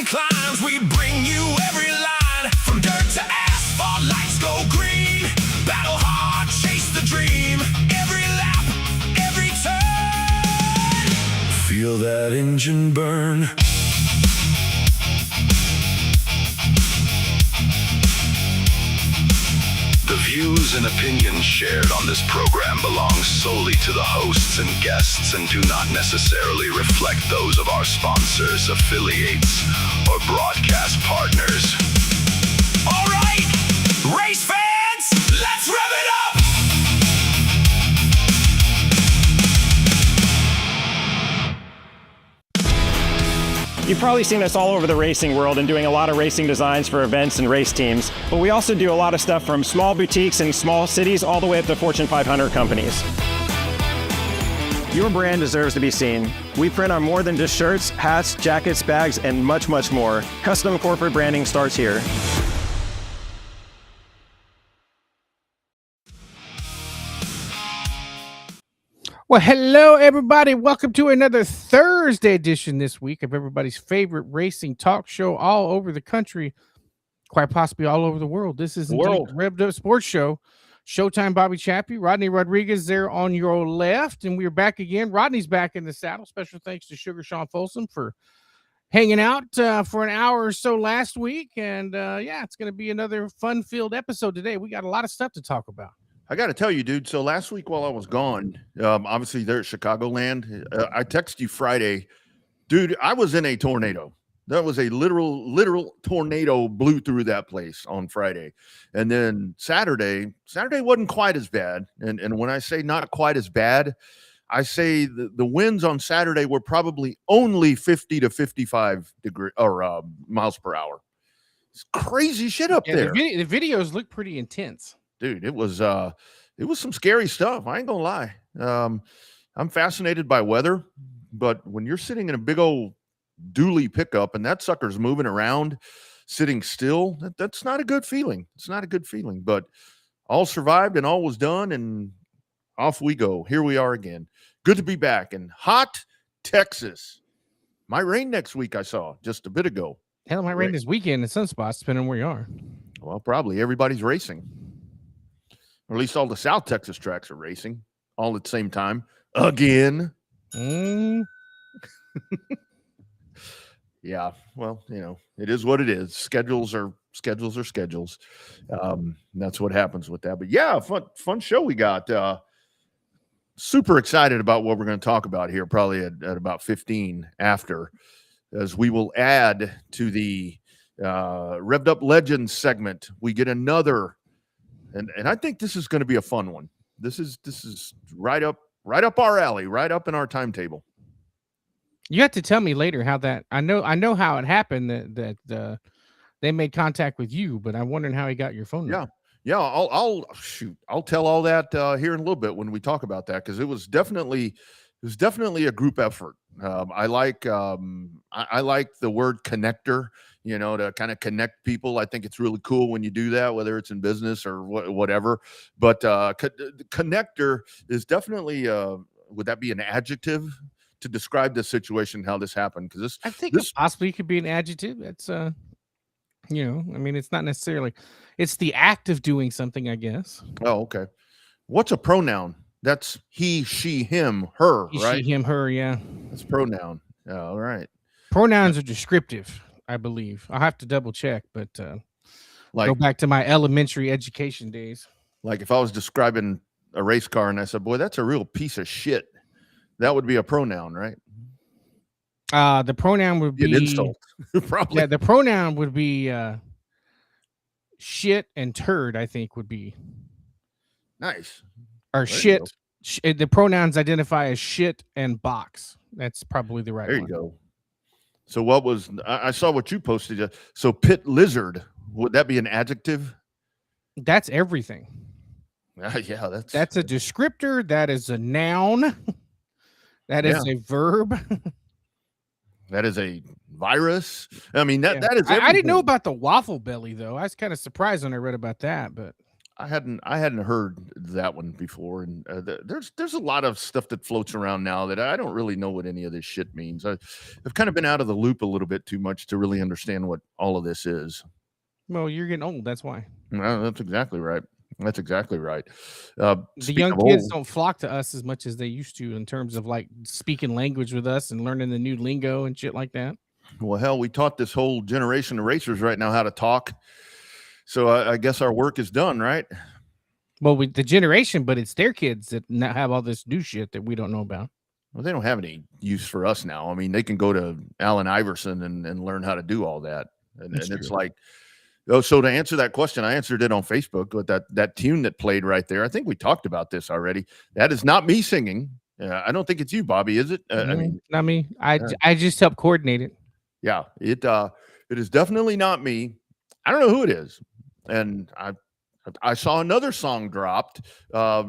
climbs, we bring you every line. From dirt to asphalt, lights go green. Battle hard, chase the dream. Every lap, every turn. Feel that engine burn. The views and opinions shared on this program belong solely to the hosts and guests and do not necessarily reflect those of our sponsors, affiliates, or broadcast partners. All right, race fans, let's rev it up! You've probably seen us all over the racing world and doing a lot of racing designs for events and race teams, but we also do a lot of stuff from small boutiques in small cities all the way up to Fortune 500 companies. Your brand deserves to be seen. We print on more than just shirts, hats, jackets, bags, and much, much more. Custom corporate branding starts here. Well, hello, everybody. Welcome to another Thursday edition this week of everybody's favorite racing talk show all over the country, quite possibly all over the world. This is indeed the Revved Up Sports Show. Showtime Bobby Chappie, Rodney Rodriguez there on your left, and we're back again. Rodney's back in the saddle. Special thanks to Sugar Sean Folsom for hanging out for an hour or so last week. And yeah, it's going to be another fun-filled episode today. We got a lot of stuff to talk about. I got to tell you, dude. So last week while I was gone, obviously there at Chicagoland, I texted you Friday, dude. I was in a tornado. That was a literal tornado blew through that place on Friday, and then Saturday wasn't quite as bad. And when I say not quite as bad, I say the winds on Saturday were probably only 50 to 55 miles per hour. It's crazy shit up there. The videos look pretty intense. Dude, it was some scary stuff. I ain't gonna lie. I'm fascinated by weather, but when you're sitting in a big old dually pickup and that sucker's moving around, sitting still, that's not a good feeling. It's not a good feeling. But all survived and all was done, and off we go. Here we are again. Good to be back in hot Texas. Might rain next week, I saw just a bit ago. Hell, it might rain this weekend in some spots, depending on where you are. Well, probably everybody's racing. Or at least all the South Texas tracks are racing all at the same time again. Yeah, well, it is what it is. Schedules are schedules. That's what happens with that. But yeah, fun show we got. Super excited about what we're going to talk about here, probably at about 15 after, as we will add to the Revved Up Legends segment. We get another. And I think this is going to be a fun one. This is right up our alley, right up in our timetable. You have to tell me later how that. I know how it happened that they made contact with you, but I'm wondering how he got your phone number. Yeah. I'll tell all that here in a little bit when we talk about that, because it was definitely a group effort. I like the word connector. To kind of connect people. I think it's really cool when you do that, whether it's in business or whatever. But connector is definitely, would that be an adjective to describe the situation, how this happened? Because I think this possibly could be an adjective. It's, it's not necessarily, it's the act of doing something, I guess. Oh, okay. What's a pronoun? That's he, she, him, her, right? She, him, her, yeah. That's pronoun. Yeah, all right. Pronouns are descriptive, I believe. I'll have to double check, but go back to my elementary education days. Like if I was describing a race car and I said, boy, that's a real piece of shit, that would be a pronoun, right? The pronoun would be an insult. Probably. Yeah, the pronoun would be shit and turd, I think would be. Nice. Or shit. The pronouns identify as shit and box. That's probably the right one. There you go. So what was, I saw what you posted. So pit lizard, would that be an adjective? That's everything. Yeah, that's a descriptor. That is a noun. That is a verb. That is a virus. I mean, that is everything. I didn't know about the waffle belly, though. I was kind of surprised when I read about that, but I hadn't heard that one before, and there's a lot of stuff that floats around now that I don't really know what any of this shit means. I've kind of been out of the loop a little bit too much to really understand what all of this is. Well, you're getting old. That's why. No, that's exactly right. That's exactly right. The Speaking young of kids old, don't flock to us as much as they used to in terms of like speaking language with us and learning the new lingo and shit like that. well, hell, we taught this whole generation of racers right now how to talk. So I guess our work is done, right? Well, with the generation, but it's their kids that now have all this new shit that we don't know about. Well, they don't have any use for us now. I mean, they can go to Allen Iverson and learn how to do all that. And That's it's true. like, oh, so to answer that question, I answered it on Facebook with that tune that played right there. I think we talked about this already. That is not me singing. I don't think it's you, Bobby, is it? I mean, Not me. uh, I just help coordinate it. yeah, it is definitely not me. I don't know who it is. And I saw another song dropped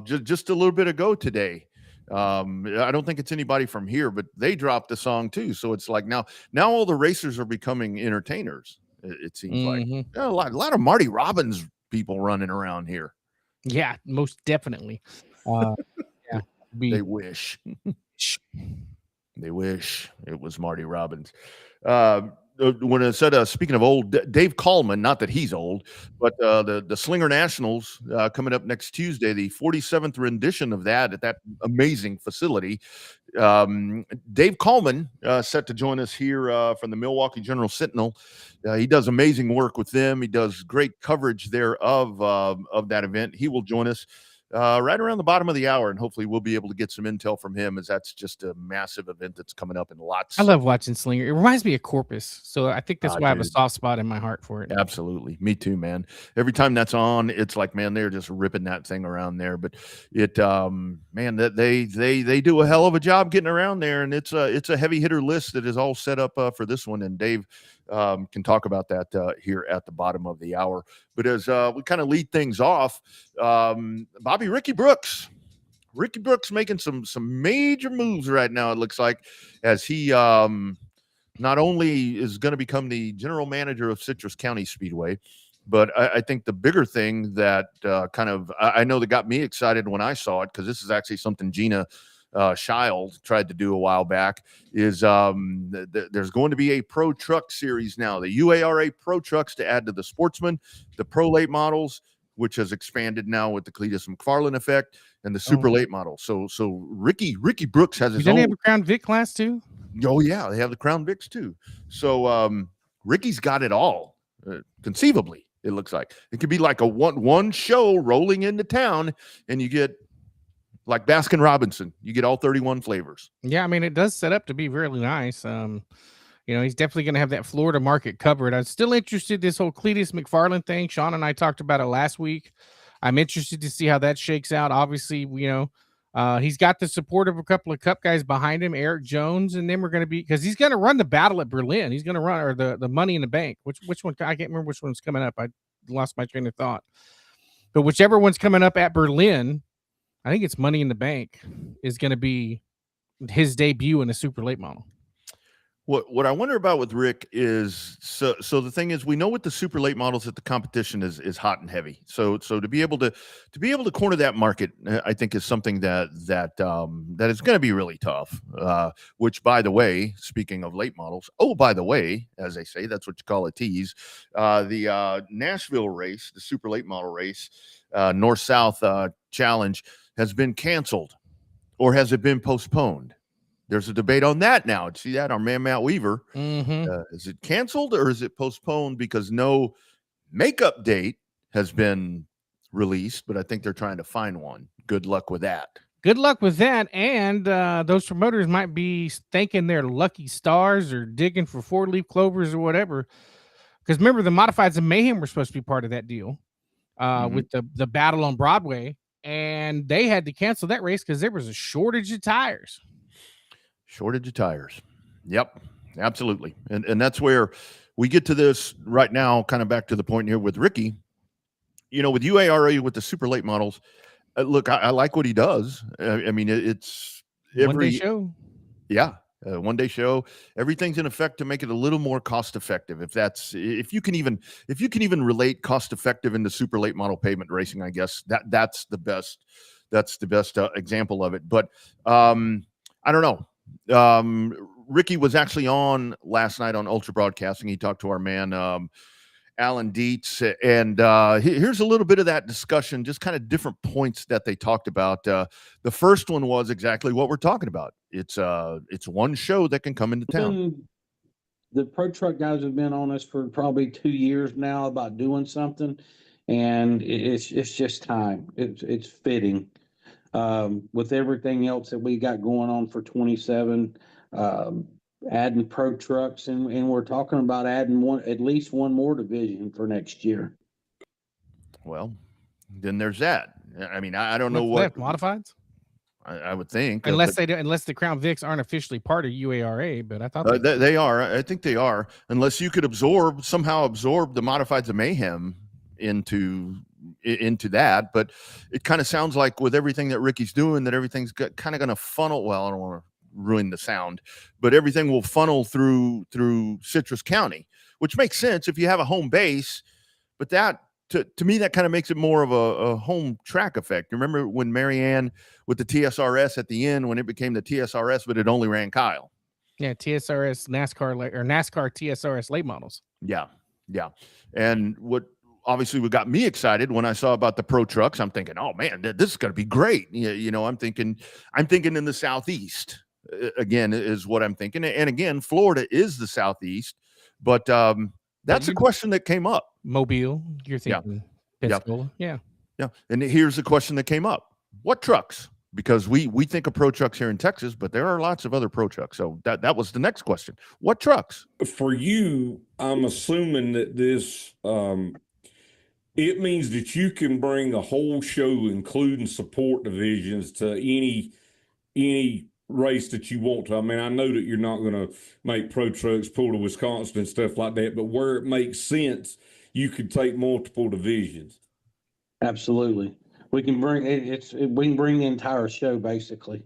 just a little bit ago today. I don't think it's anybody from here, but they dropped the song too. So it's like now all the racers are becoming entertainers. It seems like Mhm. a lot of Marty Robbins people running around here. Yeah, most definitely. Uh, yeah, They be wish. sh- They wish it was Marty Robbins. When I said, speaking of old, Dave Coleman, not that he's old, but the Slinger Nationals coming up next Tuesday, the 47th rendition of that at that amazing facility. Dave Coleman set to join us here from the Milwaukee General Sentinel. He does amazing work with them. He does great coverage there of that event. He will join us right around the bottom of the hour, and hopefully we'll be able to get some intel from him, as that's just a massive event that's coming up in lots. I love watching Slinger. It reminds me of Corpus, so I think that's why I have a Dude. soft spot in my heart for it. Absolutely. Me too, man. Every time that's on, it's like, man, they're just ripping that thing around there. But it man, that they do a hell of a job getting around there. And it's a heavy hitter list that is all set up for this one. And Dave can talk about that here at the bottom of the hour. But as we kind of lead things off, Ricky Brooks making some major moves right now, it looks like, as he not only is going to become the general manager of Citrus County Speedway, but I think the bigger thing that I know that got me excited when I saw it, because this is actually something Gina Child tried to do a while back, is there's going to be a pro truck series now, the UARA Pro Trucks, to add to the Sportsman, the Pro Late models, which has expanded now with the Cletus McFarland effect, and the Super Late model. So Ricky Brooks has his Doesn't own. he have a Crown Vic class too? Oh yeah, they have the Crown Vics too. So Ricky's got it all. Conceivably, it looks like it could be like a one show rolling into town, and you get like Baskin Robinson. You get all 31 flavors. Yeah, I mean it does set up to be really nice. He's definitely going to have that Florida market covered. I'm still interested in this whole Cletus McFarland thing. Sean and I talked about it last week. I'm interested to see how that shakes out. Obviously, he's got the support of a couple of Cup guys behind him, Eric Jones, and then we're going to be, because he's going to run the battle at Berlin. He's going to run, or the Money in the Bank. Which one? I can't remember which one's coming up. I lost my train of thought. But whichever one's coming up at Berlin, I think it's Money in the Bank, is going to be his debut in a super late model. What I wonder about with Rick is, so the thing is, we know with the super late models that the competition is hot and heavy. So to be able to corner that market, I think is something that is going to be really tough. Which, by the way, speaking of late models, by the way, as they say, that's what you call a tease. The Nashville race, the super late model race, North South Challenge, has been canceled, or has it been postponed? There's a debate on that now. See that? Our man, Matt Weaver. Is it canceled or is it postponed because no makeup date has been released, but I think they're trying to find one. Good luck with that. Good luck with that. And those promoters might be thanking their lucky stars or digging for 4-leaf clovers or whatever. Because remember, the Modifieds and Mayhem were supposed to be part of that deal with the battle on Broadway. And they had to cancel that race because there was a shortage of tires. Shortage of tires. Yep, absolutely. And that's where we get to this right now, kind of back to the point here with Ricky. With UARA, with the super late models, look, I like what he does. I mean, it's every one-day show. Yeah. one-day show. Everything's in effect to make it a little more cost-effective. If you can even relate cost-effective into super late model pavement racing, I guess that's the best. That's the best example of it. But I don't know. Ricky was actually on last night on Ultra Broadcasting. He talked to our man Alan Dietz, and here's a little bit of that discussion, just kind of different points that they talked about. The first one was exactly what we're talking about. It's one show that can come into town. The Pro Truck guys have been on us for probably 2 years now about doing something, and it's just time. It's fitting with everything else that we got going on for 27. Adding Pro Trucks, and we're talking about adding at least one more division for next year. Well, then there's that. I mean, I don't know What's what left, modifieds. I would think, Unless the Crown Vics aren't officially part of UARA, but I thought they are. I think they are. Unless you could somehow absorb the Modifieds of Mayhem into that, but it kind of sounds like with everything that Ricky's doing, that everything's kind of going to funnel. Well, I don't want to ruin the sound, but everything will funnel through Citrus County, which makes sense if you have a home base. But that to me, that kind of makes it more of a home track effect. Remember when Marianne with the TSRS at the end, when it became the TSRS, but it only ran Kyle. Yeah, TSRS NASCAR TSRS late models. Yeah. And what obviously what got me excited when I saw about the Pro Trucks, I'm thinking, oh man, this is going to be great. You know, I'm thinking in the Southeast again is what I'm thinking. And again, Florida is the Southeast, but that's a question that came up. Mobile, you're thinking Pensacola. Yeah. And here's the question that came up: what trucks? Because we think of Pro Trucks here in Texas, but there are lots of other Pro Trucks. So that was the next question: what trucks? For you, I'm assuming that this it means that you can bring a whole show, including support divisions, to any race that you want to. I mean, I know that you're not going to make Pro Trucks pull to Wisconsin and stuff like that, but where it makes sense, you could take multiple divisions. Absolutely, we can bring we can bring the entire show basically.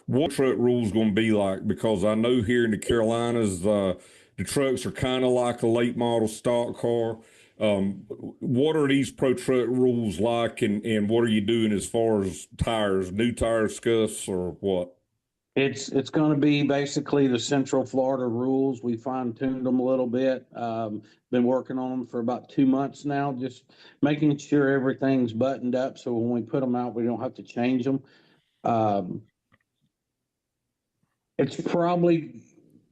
What truck rules going to be like? Because I know here in the Carolinas, the trucks are kind of like a late model stock car. What are these Pro Truck rules like, and what are you doing as far as tires, new tire scuffs, or what? It's going to be basically the Central Florida rules. We fine-tuned them a little bit. Been working on them for about 2 months now, just making sure everything's buttoned up so when we put them out, we don't have to change them. It's probably,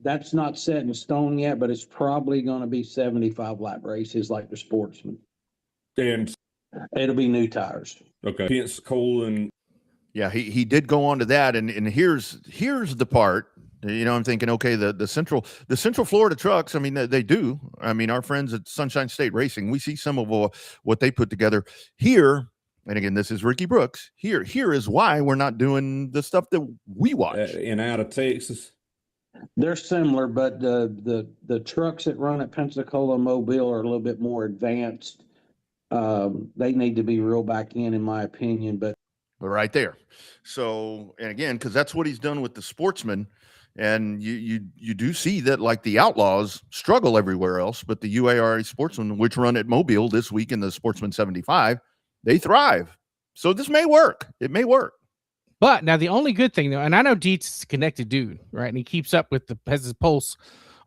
that's not set in stone yet, but it's probably going to be 75 lap races like the Sportsman. And it'll be new tires. Okay. Pensacola and yeah, he did go on to that, and here's the part. You know, I'm thinking, okay, the Central Florida trucks. I mean, they do. I mean, our friends at Sunshine State Racing, we see some of what they put together here. And again, this is Ricky Brooks. Here is why we're not doing the stuff that we watch. And out of Texas, they're similar, but the trucks that run at Pensacola and Mobile are a little bit more advanced. They need to be reeled back in my opinion, but right there. So, and again, because that's what he's done with the Sportsman, and you do see that like the Outlaws struggle everywhere else, but the UARA Sportsman, which run at Mobile this week in the Sportsman 75, they thrive. So this may work. It may work. But now the only good thing though, and I know Dietz is a connected dude, right? And he keeps up with has his pulse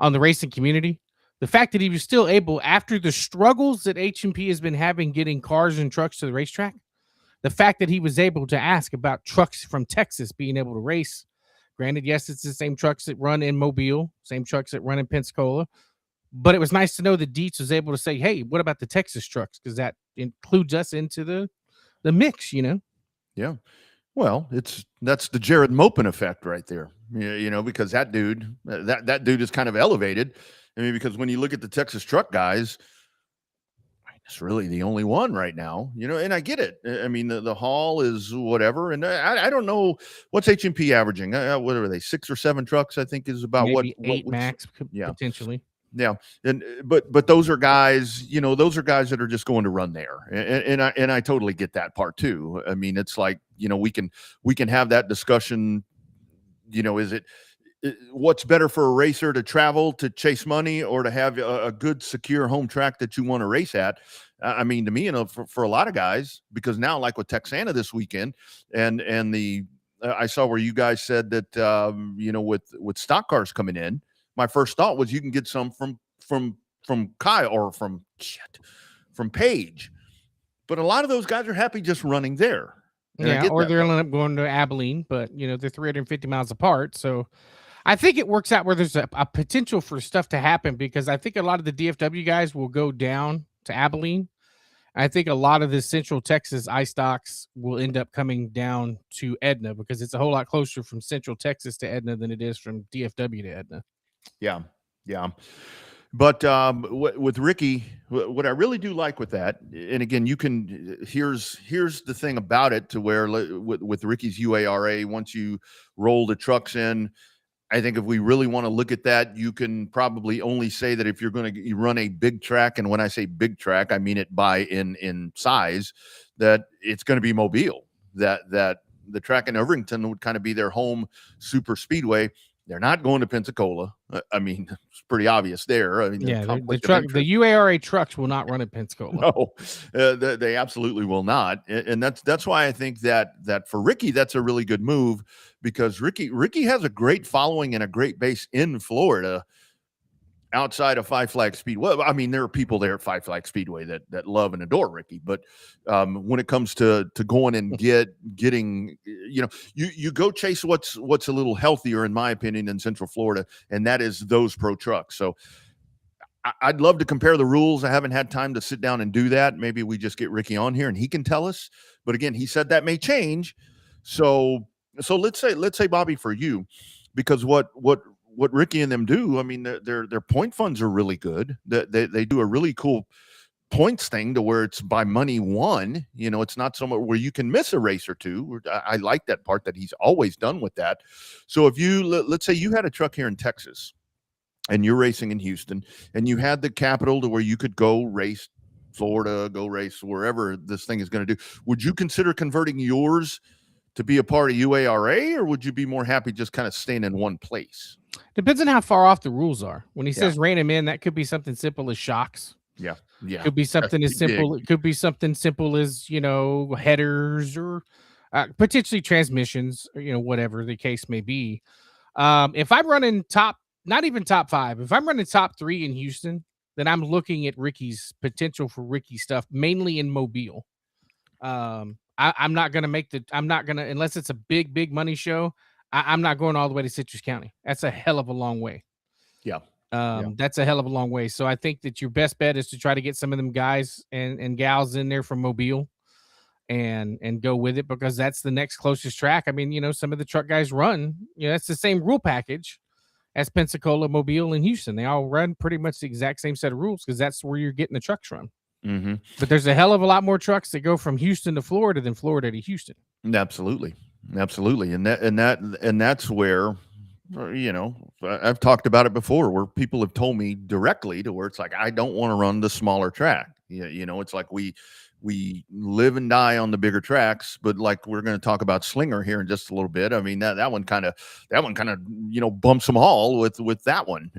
on the racing community. The fact that he was still able, after the struggles that H&P has been having getting cars and trucks to the racetrack, the fact that he was able to ask about trucks from Texas being able to race. Granted, yes, it's the same trucks that run in Mobile, same trucks that run in Pensacola. But it was nice to know that Dietz was able to say, hey, what about the Texas trucks? Because that includes us into the mix, you know? Yeah. Well, that's the Jared Mopin effect right there, you know, because that dude is kind of elevated. I mean, because when you look at the Texas truck guys, it's really the only one right now, you know, and I get it. I mean, the haul is whatever. And I don't know what's H&P averaging. What are they? 6 or 7 trucks, I think is about maybe what 8 max, potentially. Yeah. And, but those are guys, you know, those are guys that are just going to run there. And I totally get that part too. I mean, it's like, you know, we can have that discussion, you know, is it what's better for a racer, to travel to chase money or to have a good secure home track that you want to race at? I mean, to me, for a lot of guys, because now, like with Texana this weekend, and the I saw where you guys said that with stock cars coming in, my first thought was you can get some from Kyle or from Page, but a lot of those guys are happy just running there. Yeah, or they're going to end up going to Abilene, but they're 350 miles apart, so I think it works out where there's a potential for stuff to happen, because I think a lot of the DFW guys will go down to Abilene. I think a lot of the Central Texas iStocks will end up coming down to Edna, because it's a whole lot closer from Central Texas to Edna than it is from DFW to Edna. Yeah. But with Ricky, what I really do like with that, and again, here's the thing about it, to where with Ricky's UARA, once you roll the trucks in, I think if we really want to look at that, you can probably only say that if you're going to run a big track, and when I say big track, I mean it by in size, that it's going to be Mobile. That the track in Irvington would kind of be their home super speedway. They're not going to Pensacola. I mean, it's pretty obvious there. I mean, yeah, the UARA trucks will not run at Pensacola. No, they absolutely will not. And that's why I think that for Ricky, that's a really good move, because Ricky has a great following and a great base in Florida outside of Five Flag Speedway. Well, I mean, there are people there at Five Flag Speedway that love and adore Ricky, but when it comes to going and getting, you go chase what's a little healthier, in my opinion, in Central Florida, and that is those pro trucks. So I'd love to compare the rules. I haven't had time to sit down and do that. Maybe we just get Ricky on here and he can tell us. But again, he said that may change. So let's say Bobby, for you, because what Ricky and them do, I mean, their point funds are really good. They do a really cool points thing, to where it's by money won. It's not somewhere where you can miss a race or two. I like that part that he's always done with that. So if let's say you had a truck here in Texas and you're racing in Houston, and you had the capital to where you could go race Florida, go race wherever this thing is going to do, would you consider converting yours to be a part of UARA, or would you be more happy just kind of staying in one place? Depends on how far off the rules are. When he says rein them in, that could be something simple as shocks. Yeah. Could be something as simple. It could be something simple as headers, or potentially transmissions, or whatever the case may be. If I'm running not even top 5, if I'm running top 3 in Houston, then I'm looking at Ricky's potential for Ricky stuff, mainly in Mobile. I'm not going to unless it's a big money show, I'm not going all the way to Citrus County. That's a hell of a long way. Yeah. That's a hell of a long way. So I think that your best bet is to try to get some of them guys and gals in there from Mobile and go with it, because that's the next closest track. I mean, some of the truck guys run, that's the same rule package as Pensacola, Mobile, and Houston. They all run pretty much the exact same set of rules, because that's where you're getting the trucks from. Mm-hmm. But there's a hell of a lot more trucks that go from Houston to Florida than Florida to Houston. Absolutely. And that's where, I've talked about it before, where people have told me directly, to where it's like, I don't want to run the smaller track. It's like we live and die on the bigger tracks, but like we're going to talk about Slinger here in just a little bit. I mean, that one kind of bumps them all with that one,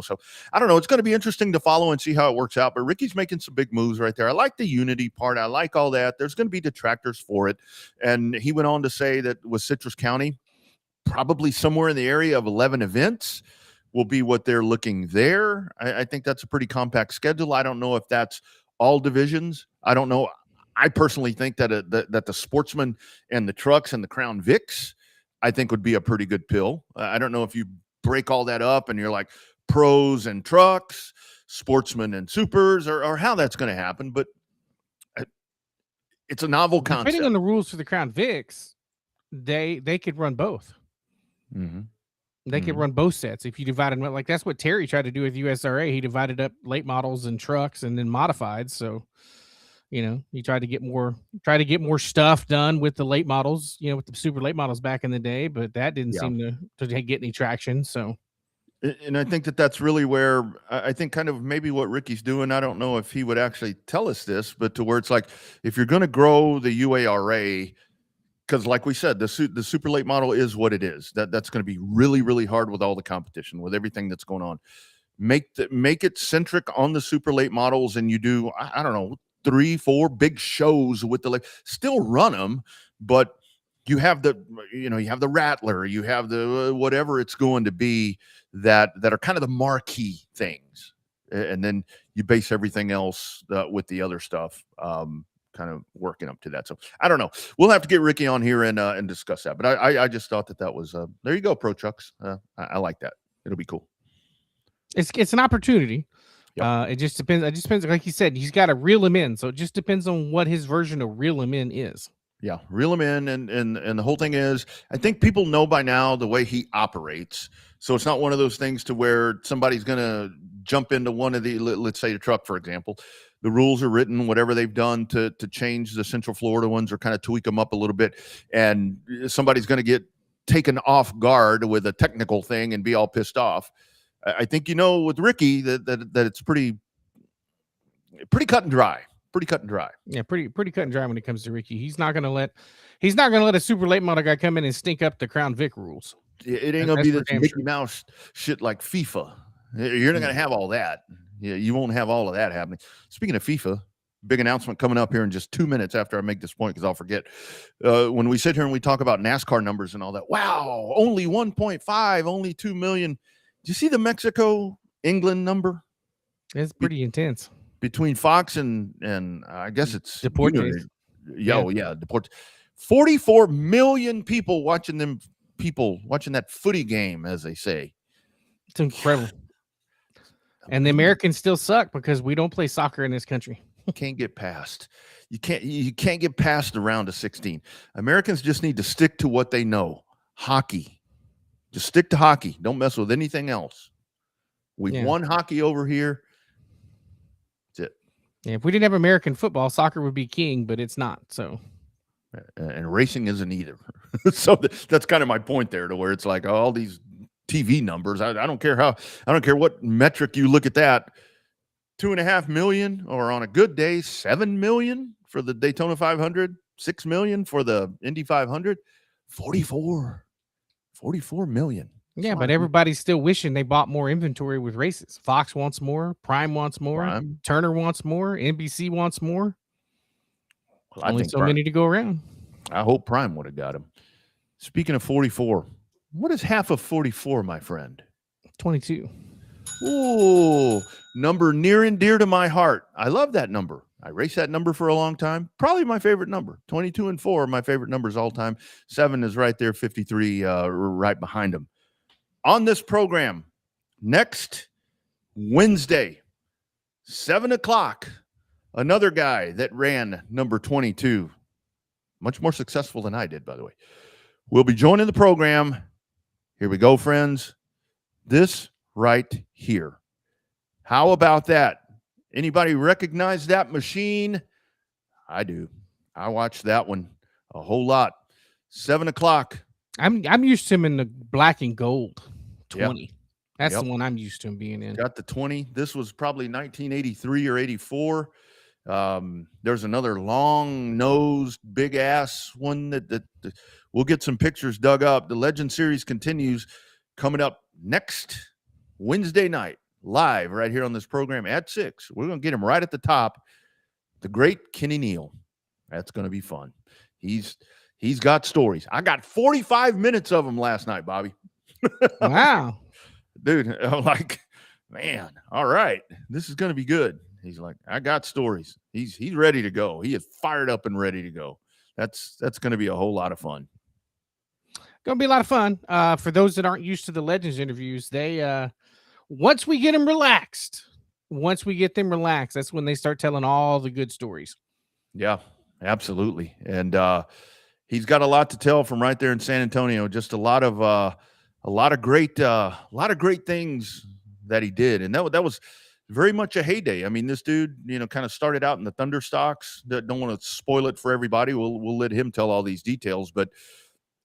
so I don't know. It's going to be interesting to follow and see how it works out, but Ricky's making some big moves right there. I like the unity part. I like all that. There's going to be detractors for it. And he went on to say that with Citrus County, probably somewhere in the area of 11 events will be what they're looking there. I think that's a pretty compact schedule. I don't know if that's all divisions. I don't know. I personally think that that the Sportsman and the trucks and the Crown Vics, I think, would be a pretty good pill. I don't know if you break all that up and you're like pros and trucks, Sportsman and supers, or how that's going to happen, but it's a novel concept. Depending on the rules for the Crown Vics, they could run both. Mm-hmm. They could run both sets if you divide them. Like that's what Terry tried to do with USRA. He divided up late models and trucks and then modified. So, you tried to get more stuff done with the late models, with the super late models back in the day, but that didn't seem to get any traction. So, and I think that's really where I think kind of maybe what Ricky's doing. I don't know if he would actually tell us this, but to where it's like, if you're going to grow the UARA, because like we said, the super late model is what it is. That's going to be really, really hard with all the competition, with everything that's going on. Make it centric on the super late models, and you do, I don't know, 3-4 big shows with the still run them, but you have the Rattler, you have the whatever it's going to be that are kind of the marquee things, and then you base everything else with the other stuff, kind of working up to that. So I don't know. We'll have to get Ricky on here and discuss that. But I just thought that was there you go, Pro Trucks. I like that. It'll be cool. It's an opportunity. Yep. It just depends. It just depends. Like you said, he's got to reel him in. So it just depends on what his version of reel him in is. Yeah, reel him in, and the whole thing is, I think people know by now the way he operates. So it's not one of those things to where somebody's going to jump into one of the, let's say, the truck, for example. The rules are written, whatever they've done to change the Central Florida ones or kind of tweak them up a little bit, and somebody's going to get taken off guard with a technical thing and be all pissed off. I think with Ricky that it's pretty cut and dry. Pretty cut and dry. Yeah, pretty cut and dry when it comes to Ricky. He's not gonna let a super late model guy come in and stink up the Crown Vic rules. It ain't gonna be this Mickey Mouse shit like FIFA. You're not gonna have all that. Yeah, you won't have all of that happening. Speaking of FIFA, big announcement coming up here in just 2 minutes after I make this point, because I'll forget. When we sit here and we talk about NASCAR numbers and all that, wow, only 1.5, only 2 million. Do you see the Mexico England number? It's pretty intense. Between Fox and I guess it's Deportes. Yeah. Deportes. 44 million people watching that footy game, as they say. It's incredible. And the Americans still suck because we don't play soccer in this country. Can't get past. You can't get past the round of 16. Americans just need to stick to what they know. Hockey. Just stick to hockey. Don't mess with anything else. We've won hockey over here. That's it. Yeah, if we didn't have American football, soccer would be king, but it's not. So, and racing isn't either. So that's kind of my point there, to where it's like all these TV numbers. I don't care what metric you look at that. 2.5 million, or on a good day, 7 million for the Daytona 500, 6 million for the Indy 500, 44 million. Yeah, but everybody's still wishing they bought more inventory with races. Fox wants more, Prime wants more, Turner wants more, NBC wants more. Well, only so many to go around. I hope Prime would have got him. Speaking of 44, what is half of 44, my friend? 22. Ooh, number near and dear to my heart. I love that number. I raced that number for a long time. Probably my favorite number. 22 and 4 are my favorite numbers all time. 7 is right there. 53 right behind them. On this program, next Wednesday, 7 o'clock, another guy that ran number 22. Much more successful than I did, by the way. We'll be joining the program. Here we go, friends. This right here. How about that? Anybody recognize that machine? I do. I watched that one a whole lot. 7 o'clock. I'm used to him in the black and gold 20. Yep. That's the one I'm used to him being in. Got the 20. This was probably 1983 or 84. There's another long-nosed, big-ass one that we'll get some pictures dug up. The Legend Series continues, coming up next Wednesday night, live right here on this program at 6. We're going to get him right at the top. The great Kenny Neal. That's going to be fun. He's got stories. I got 45 minutes of them last night, Bobby. Wow. Dude, I'm like, man, all right. This is going to be good. He's like, I got stories. He's ready to go. He is fired up and ready to go. That's going to be a whole lot of fun. Going to be a lot of fun. For those that aren't used to the Legends interviews, they once we get them relaxed, that's when they start telling all the good stories. Yeah, absolutely. And he's got a lot to tell from right there in San Antonio. Just a lot of great things that he did, and that was very much a heyday. I mean, this dude, kind of started out in the Thunder stocks. Don't want to spoil it for everybody. We'll let him tell all these details, but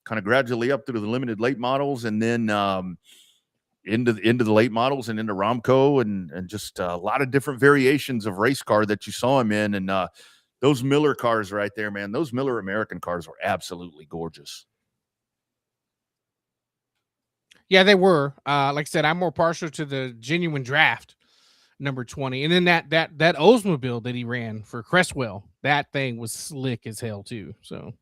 kind of gradually up through the limited late models, and then into the late models and into Romco, and just a lot of different variations of race car that you saw him in. And those Miller cars right there, man. Those Miller American cars were absolutely gorgeous. Yeah, they were. Like I said, I'm more partial to the genuine draft number 20. And then that Oldsmobile that he ran for Crestwell, that thing was slick as hell too. So,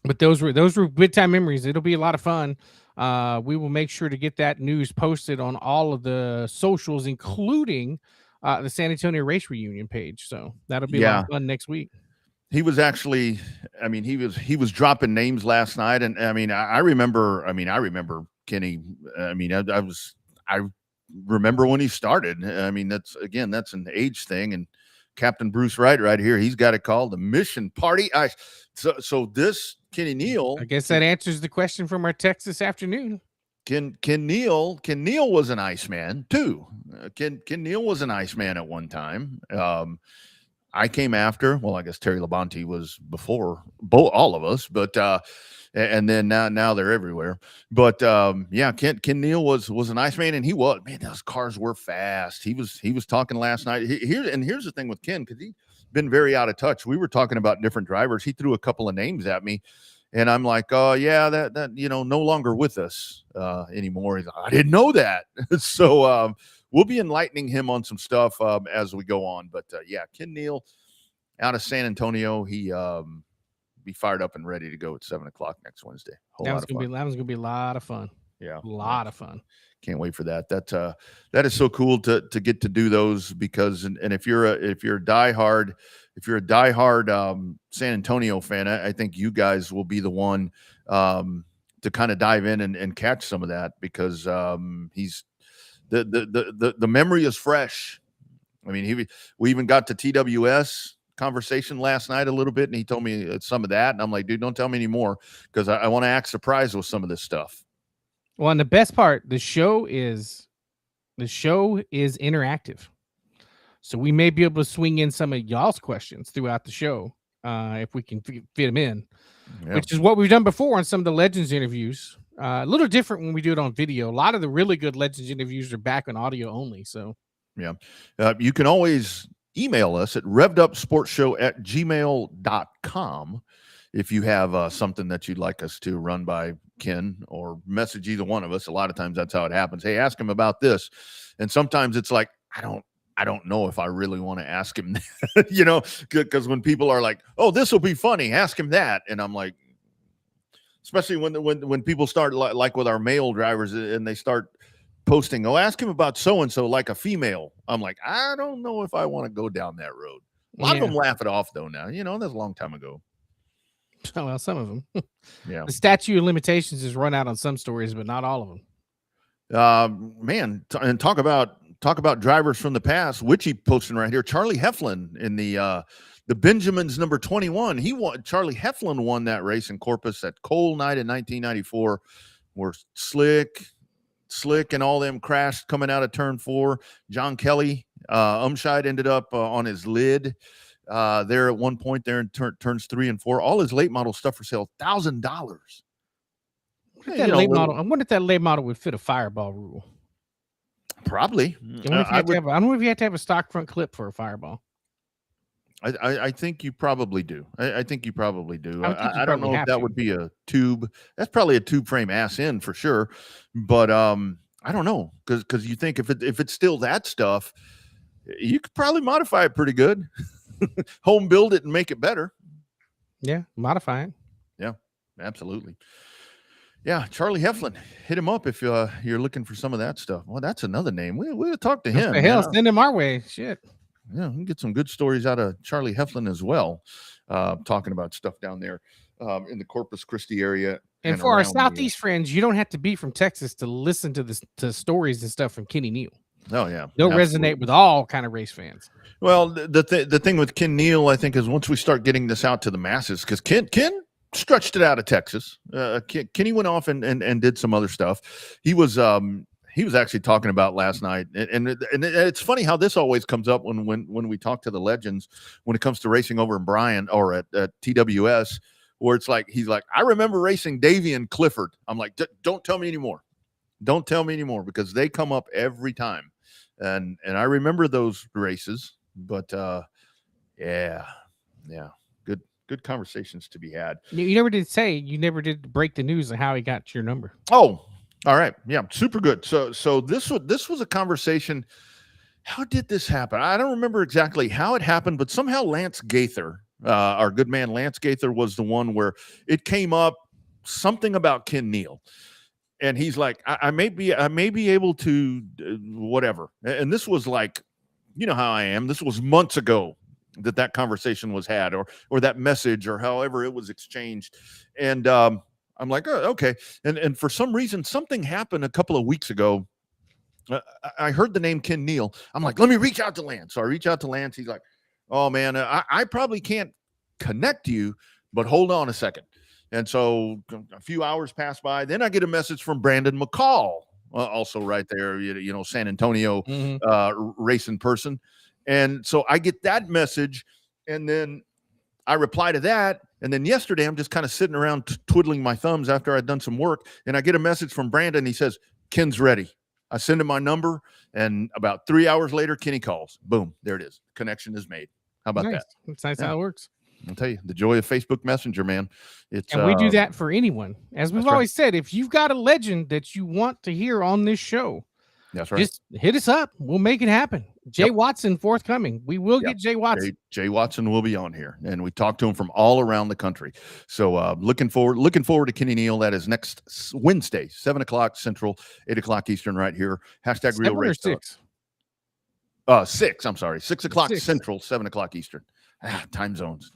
but those were good time memories. It'll be a lot of fun. We will make sure to get that news posted on all of the socials, including the San Antonio Race Reunion page. So that'll be a lot of fun next week. He was actually, I mean, he was dropping names last night, and I mean, I remember Kenny. I mean, I remember when he started. I mean, that's an age thing, and Captain Bruce Wright right here, he's got it called the Mission Party. So this Kenny Neal, I guess that answers the question from our text this afternoon. Ken Neal was an Iceman too. Ken Neal was an Iceman at one time. I came after. Well, I guess Terry Labonte was before all of us, but and then now they're everywhere. But yeah, Ken Neal was an Iceman, and he was, man. Those cars were fast. He was talking last night. Here's the thing with Ken, because he's been very out of touch. We were talking about different drivers. He threw a couple of names at me, and I'm like, oh yeah, that no longer with us anymore. He's like, I didn't know that. So we'll be enlightening him on some stuff as we go on. But yeah, Ken Neal out of San Antonio, he be fired up and ready to go at 7:00 next Wednesday. That was gonna be a lot of fun. Yeah, a lot of fun. Can't wait for that. That is so cool to get to do those, because and if you're a diehard San Antonio fan, I think you guys will be the one to kind of dive in and catch some of that, because he's the memory is fresh. I mean, we even got to TWS conversation last night a little bit, and he told me some of that, and I'm like, dude, don't tell me anymore, because I want to act surprised with some of this stuff. Well, and the best part, the show is interactive, so we may be able to swing in some of y'all's questions throughout the show if we can fit them in, which is what we've done before on some of the Legends interviews. A little different when we do it on video. A lot of the really good Legends interviews are back on audio only. So yeah, you can always email us at revvedupsportshow@gmail.com if you have something that you'd like us to run by Ken, or message either one of us. A lot of times that's how it happens. Hey, ask him about this. And sometimes it's like, I don't know if I really want to ask him, because when people are like, oh, this will be funny, ask him that. And I'm like, especially when people start like with our male drivers, and they start posting, oh, ask him about so-and-so, like a female. I'm like, I don't know if I want to go down that road. A lot of them laugh it off though now. That's a long time ago. Oh, well, some of them. Yeah. The statute of limitations is run out on some stories, but not all of them. Man, and talk about drivers from the past. Witchy posting right here. Charlie Heflin in the Benjamins number 21. Charlie Heflin won that race in Corpus at Coal Night in 1994, where Slick and all them crashed coming out of turn 4. John Kelly, Umscheid ended up on his lid there at one point there in turns 3 and 4. All his late model stuff for sale, $1,000. I wonder if that late model would fit a Fireball rule. Probably. I don't know if you have to have a stock front clip for a Fireball. I think you probably do. I think you probably do. I don't know if that would be a tube. That's probably a tube frame ass end for sure. But I don't know, because you think if it's still that stuff, you could probably modify it pretty good. Home build it and make it better. Yeah, modify it. Yeah, absolutely. Yeah, Charlie Heflin, hit him up if you're looking for some of that stuff. Well, that's another name. We'll talk to him. The hell, send him our way. Shit. Yeah, we can get some good stories out of Charlie Heflin as well, talking about stuff down there in the Corpus Christi area. And for our Southeast friends, you don't have to be from Texas to listen to stories and stuff from Kenny Neal. Oh yeah, they'll resonate with all kind of race fans. Well, the thing with Ken Neal, I think, is once we start getting this out to the masses, because Ken stretched it out of Texas. Kenny went off and did some other stuff. He was actually talking about last night, and it's funny how this always comes up when we talk to the legends when it comes to racing over in Bryan or at TWS, where it's like he's like, I remember racing Davey and Clifford. I'm like, don't tell me anymore. Don't tell me anymore, because they come up every time, and I remember those races. But Yeah. Good conversations to be had. You never did break the news on how he got your number. Oh, all right. Yeah, super good. So this was a conversation. How did this happen? I don't remember exactly how it happened, but somehow Lance Gaither, our good man Lance Gaither, was the one where it came up something about Ken Neal. And he's like, I may be able to whatever. And this was like, you know how I am. This was months ago that conversation was had, or that message, or however it was exchanged. And I'm like, oh, okay. And for some reason, something happened a couple of weeks ago. I heard the name Ken Neal. I'm like, let me reach out to Lance. So I reach out to Lance. He's like, oh man, I probably can't connect you, but hold on a second. And so a few hours pass by. Then I get a message from Brandon McCall, also right there, you know, San Antonio racing person. And so I get that message, and then I reply to that. And then yesterday, I'm just kind of sitting around twiddling my thumbs after I'd done some work. And I get a message from Brandon. He says, Ken's ready. I send him my number. And about 3 hours later, Kenny calls. Boom. There it is. Connection is made. How about that? It's nice how it works. I'll tell you, the joy of Facebook Messenger, man. And we do that for anyone. As we've always said, if you've got a legend that you want to hear on this show, that's right, just hit us up. We'll make it happen. Jay Watson forthcoming. We will get Jay Watson. Jay Watson will be on here, and we talk to him from all around the country. So looking forward to Kenny Neal. That is next Wednesday, 7:00 Central, 8:00 Eastern, right here. Hashtag Real Race Talk. 6. I'm sorry, 6:00 Central, 7:00 Eastern. Time zones.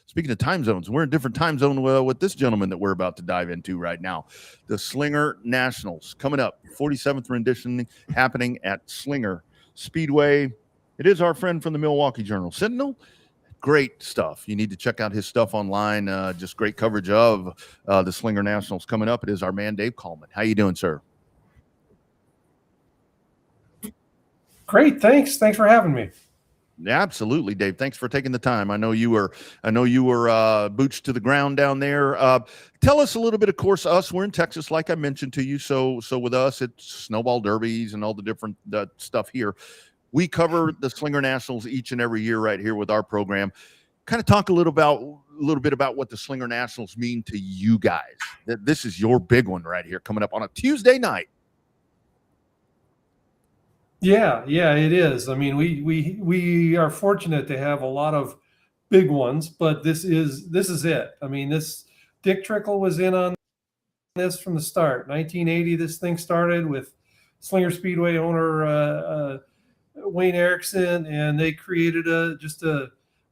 Speaking of time zones, we're in a different time zone with this gentleman that we're about to dive into right now. The Slinger Nationals coming up, 47th rendition happening at Slinger Speedway. It is our friend from the Milwaukee Journal Sentinel. Great stuff. You need to check out his stuff online. Just great coverage of the Slinger Nationals coming up. It is our man, Dave Coleman. How you doing, sir? Great. Thanks for having me. Absolutely, Dave. Thanks for taking the time. I know you were boots to the ground down there. Tell us a little bit. Of course, we're in Texas, like I mentioned to you. So with us, it's snowball derbies and all the different stuff here. We cover the Slinger Nationals each and every year right here with our program. Kind of talk a little bit about what the Slinger Nationals mean to you guys. This is your big one right here, coming up on a Tuesday night. Yeah, it is. I mean, we are fortunate to have a lot of big ones, but this is it. I mean, Dick Trickle was in on this from the start. 1980, this thing started with Slinger Speedway owner Wayne Erickson, and they created a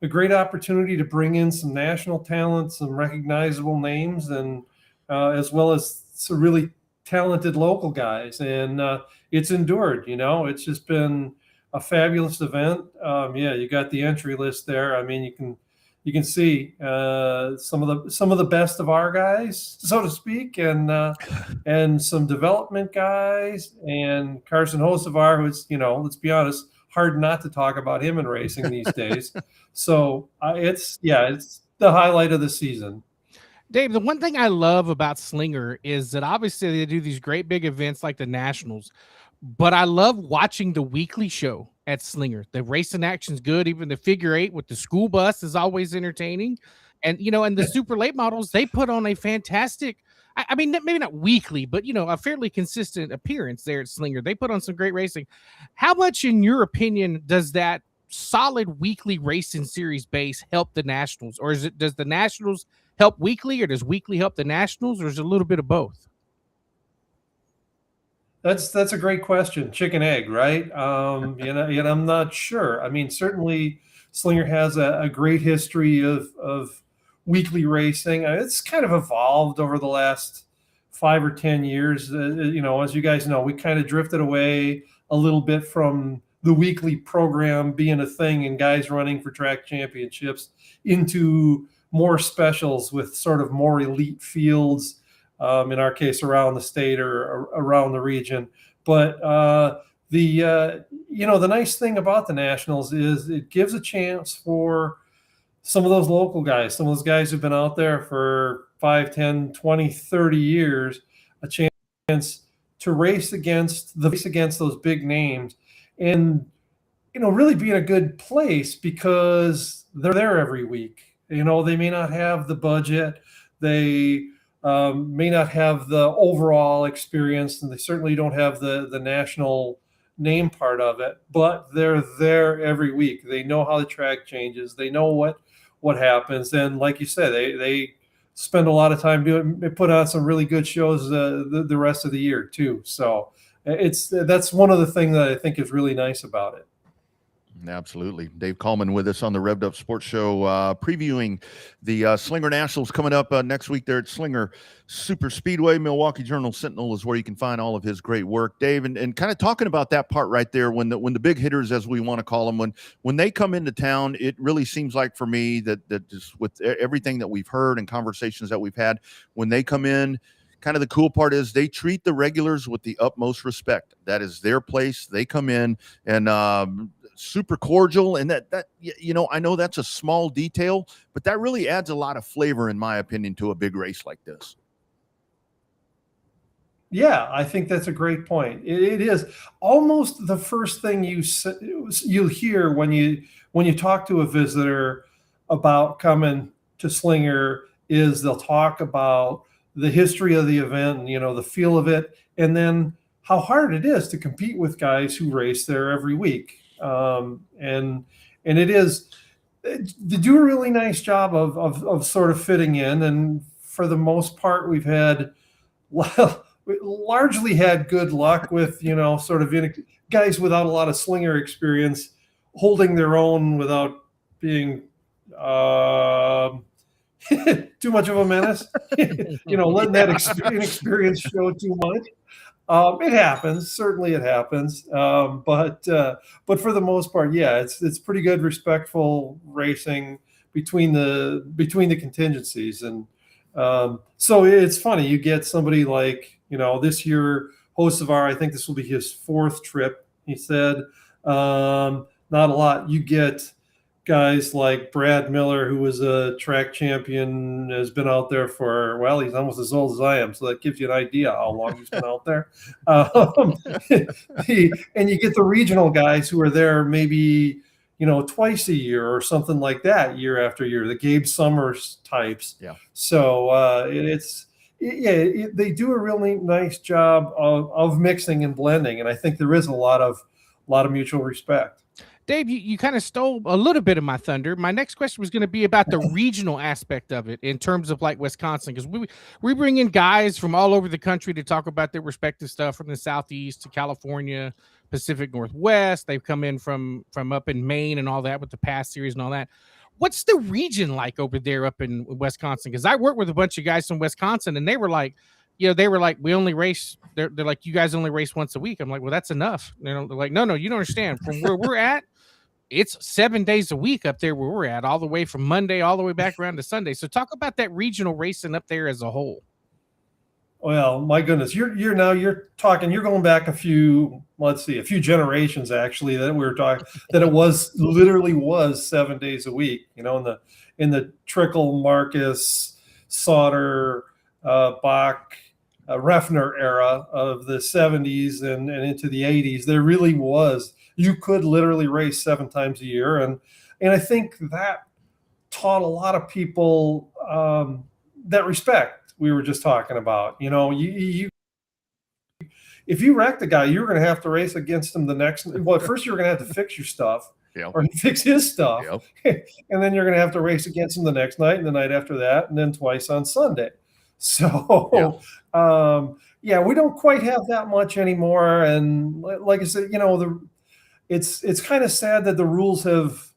great opportunity to bring in some national talent, some recognizable names, and as well as some really talented local guys, and it's endured. It's just been a fabulous event. You got the entry list there. I mean, you can see some of the best of our guys, so to speak, and some development guys, and Carson Hocevar, who's, let's be honest, hard not to talk about him in racing these days. So it's the highlight of the season. Dave, the one thing I love about Slinger is that obviously they do these great big events like the Nationals, but I love watching the weekly show at Slinger. The racing action's good. Even the figure 8 with the school bus is always entertaining. And, and the super late models, they put on a fantastic, I mean, maybe not weekly, but, a fairly consistent appearance there at Slinger. They put on some great racing. How much, in your opinion, does that solid weekly racing series base help the Nationals? Or does the Nationals help weekly, or does weekly help the Nationals, or is it a little bit of both? That's a great question. Chicken egg, right? I'm not sure. I mean, certainly Slinger has a great history of weekly racing. It's kind of evolved over the last 5 or 10 years. As you guys know, we kind of drifted away a little bit from the weekly program being a thing and guys running for track championships into more specials with sort of more elite fields, in our case, around the state or around the region. But the nice thing about the Nationals is it gives a chance for some of those local guys, some of those guys who've been out there for 5, 10, 20, 30 years, a chance to race against those big names. And really be in a good place because they're there every week. They may not have the budget, they may not have the overall experience, and they certainly don't have the national name part of it, but they're there every week. They know how the track changes. They know what happens. And like you said, they spend a lot of time they put on some really good shows the rest of the year too. So that's one of the things that I think is really nice about it. Absolutely. Dave Coleman with us on the Revved Up Sports Show, previewing the Slinger Nationals coming up next week there at Slinger Super Speedway. Milwaukee Journal Sentinel is where you can find all of his great work, Dave, and kind of talking about that part right there, when the big hitters, as we want to call them, when they come into town, it really seems like for me that just with everything that we've heard and conversations that we've had, when they come in, kind of the cool part is they treat the regulars with the utmost respect. That is their place. They come in and super cordial, and that I know that's a small detail, but that really adds a lot of flavor, in my opinion, to a big race like this. Yeah, I think that's a great point. It is almost the first thing you hear when you talk to a visitor about coming to Slinger is they'll talk about the history of the event, and, the feel of it, and then how hard it is to compete with guys who race there every week. And it is, they do a really nice job of sort of fitting in. And for the most part, we largely had good luck with, sort of guys without a lot of Slinger experience holding their own without being too much of a menace, letting that inexperience show too much. It happens. Certainly it happens. But for the most part, yeah, it's pretty good, respectful racing between the contingencies. And so it's funny. You get somebody like, this year, Hocevar, I think this will be his fourth trip. He said, not a lot. You get guys like Brad Miller, who was a track champion, has been out there for, well, he's almost as old as I am. So that gives you an idea how long he's been out there. And you get the regional guys who are there maybe, twice a year or something like that, year after year, the Gabe Summers types. Yeah. So they do a really nice job of mixing and blending. And I think there is a lot of mutual respect. Dave, you kind of stole a little bit of my thunder. My next question was going to be about the regional aspect of it in terms of like Wisconsin, because we bring in guys from all over the country to talk about their respective stuff, from the Southeast to California, Pacific Northwest. They've come in from up in Maine and all that with the past series and all that. What's the region like over there up in Wisconsin? Because I work with a bunch of guys from Wisconsin, and they were like, we only race. They're like, you guys only race once a week. I'm like, well, that's enough. They're like, no, you don't understand. From where we're at, it's 7 days a week up there where we're at, all the way from Monday all the way back around to Sunday. So talk about that regional racing up there as a whole. Well, my goodness, you're going back a few generations actually, that we were talking that it was 7 days a week, in the Trickle, Marcus, Sauter, Bach, Refner era of the 70s and into the 80s. There really was. You could literally race 7 times a year. And I think that taught a lot of people that respect we were just talking about. You if you wrecked a guy, you're going to have to race against him the next. Well, first you're going to have to fix your stuff, or fix his stuff. And then you're going to have to race against him the next night and the night after that, and then twice on Sunday. So, we don't quite have that much anymore. And like I said, it's kind of sad that the rules have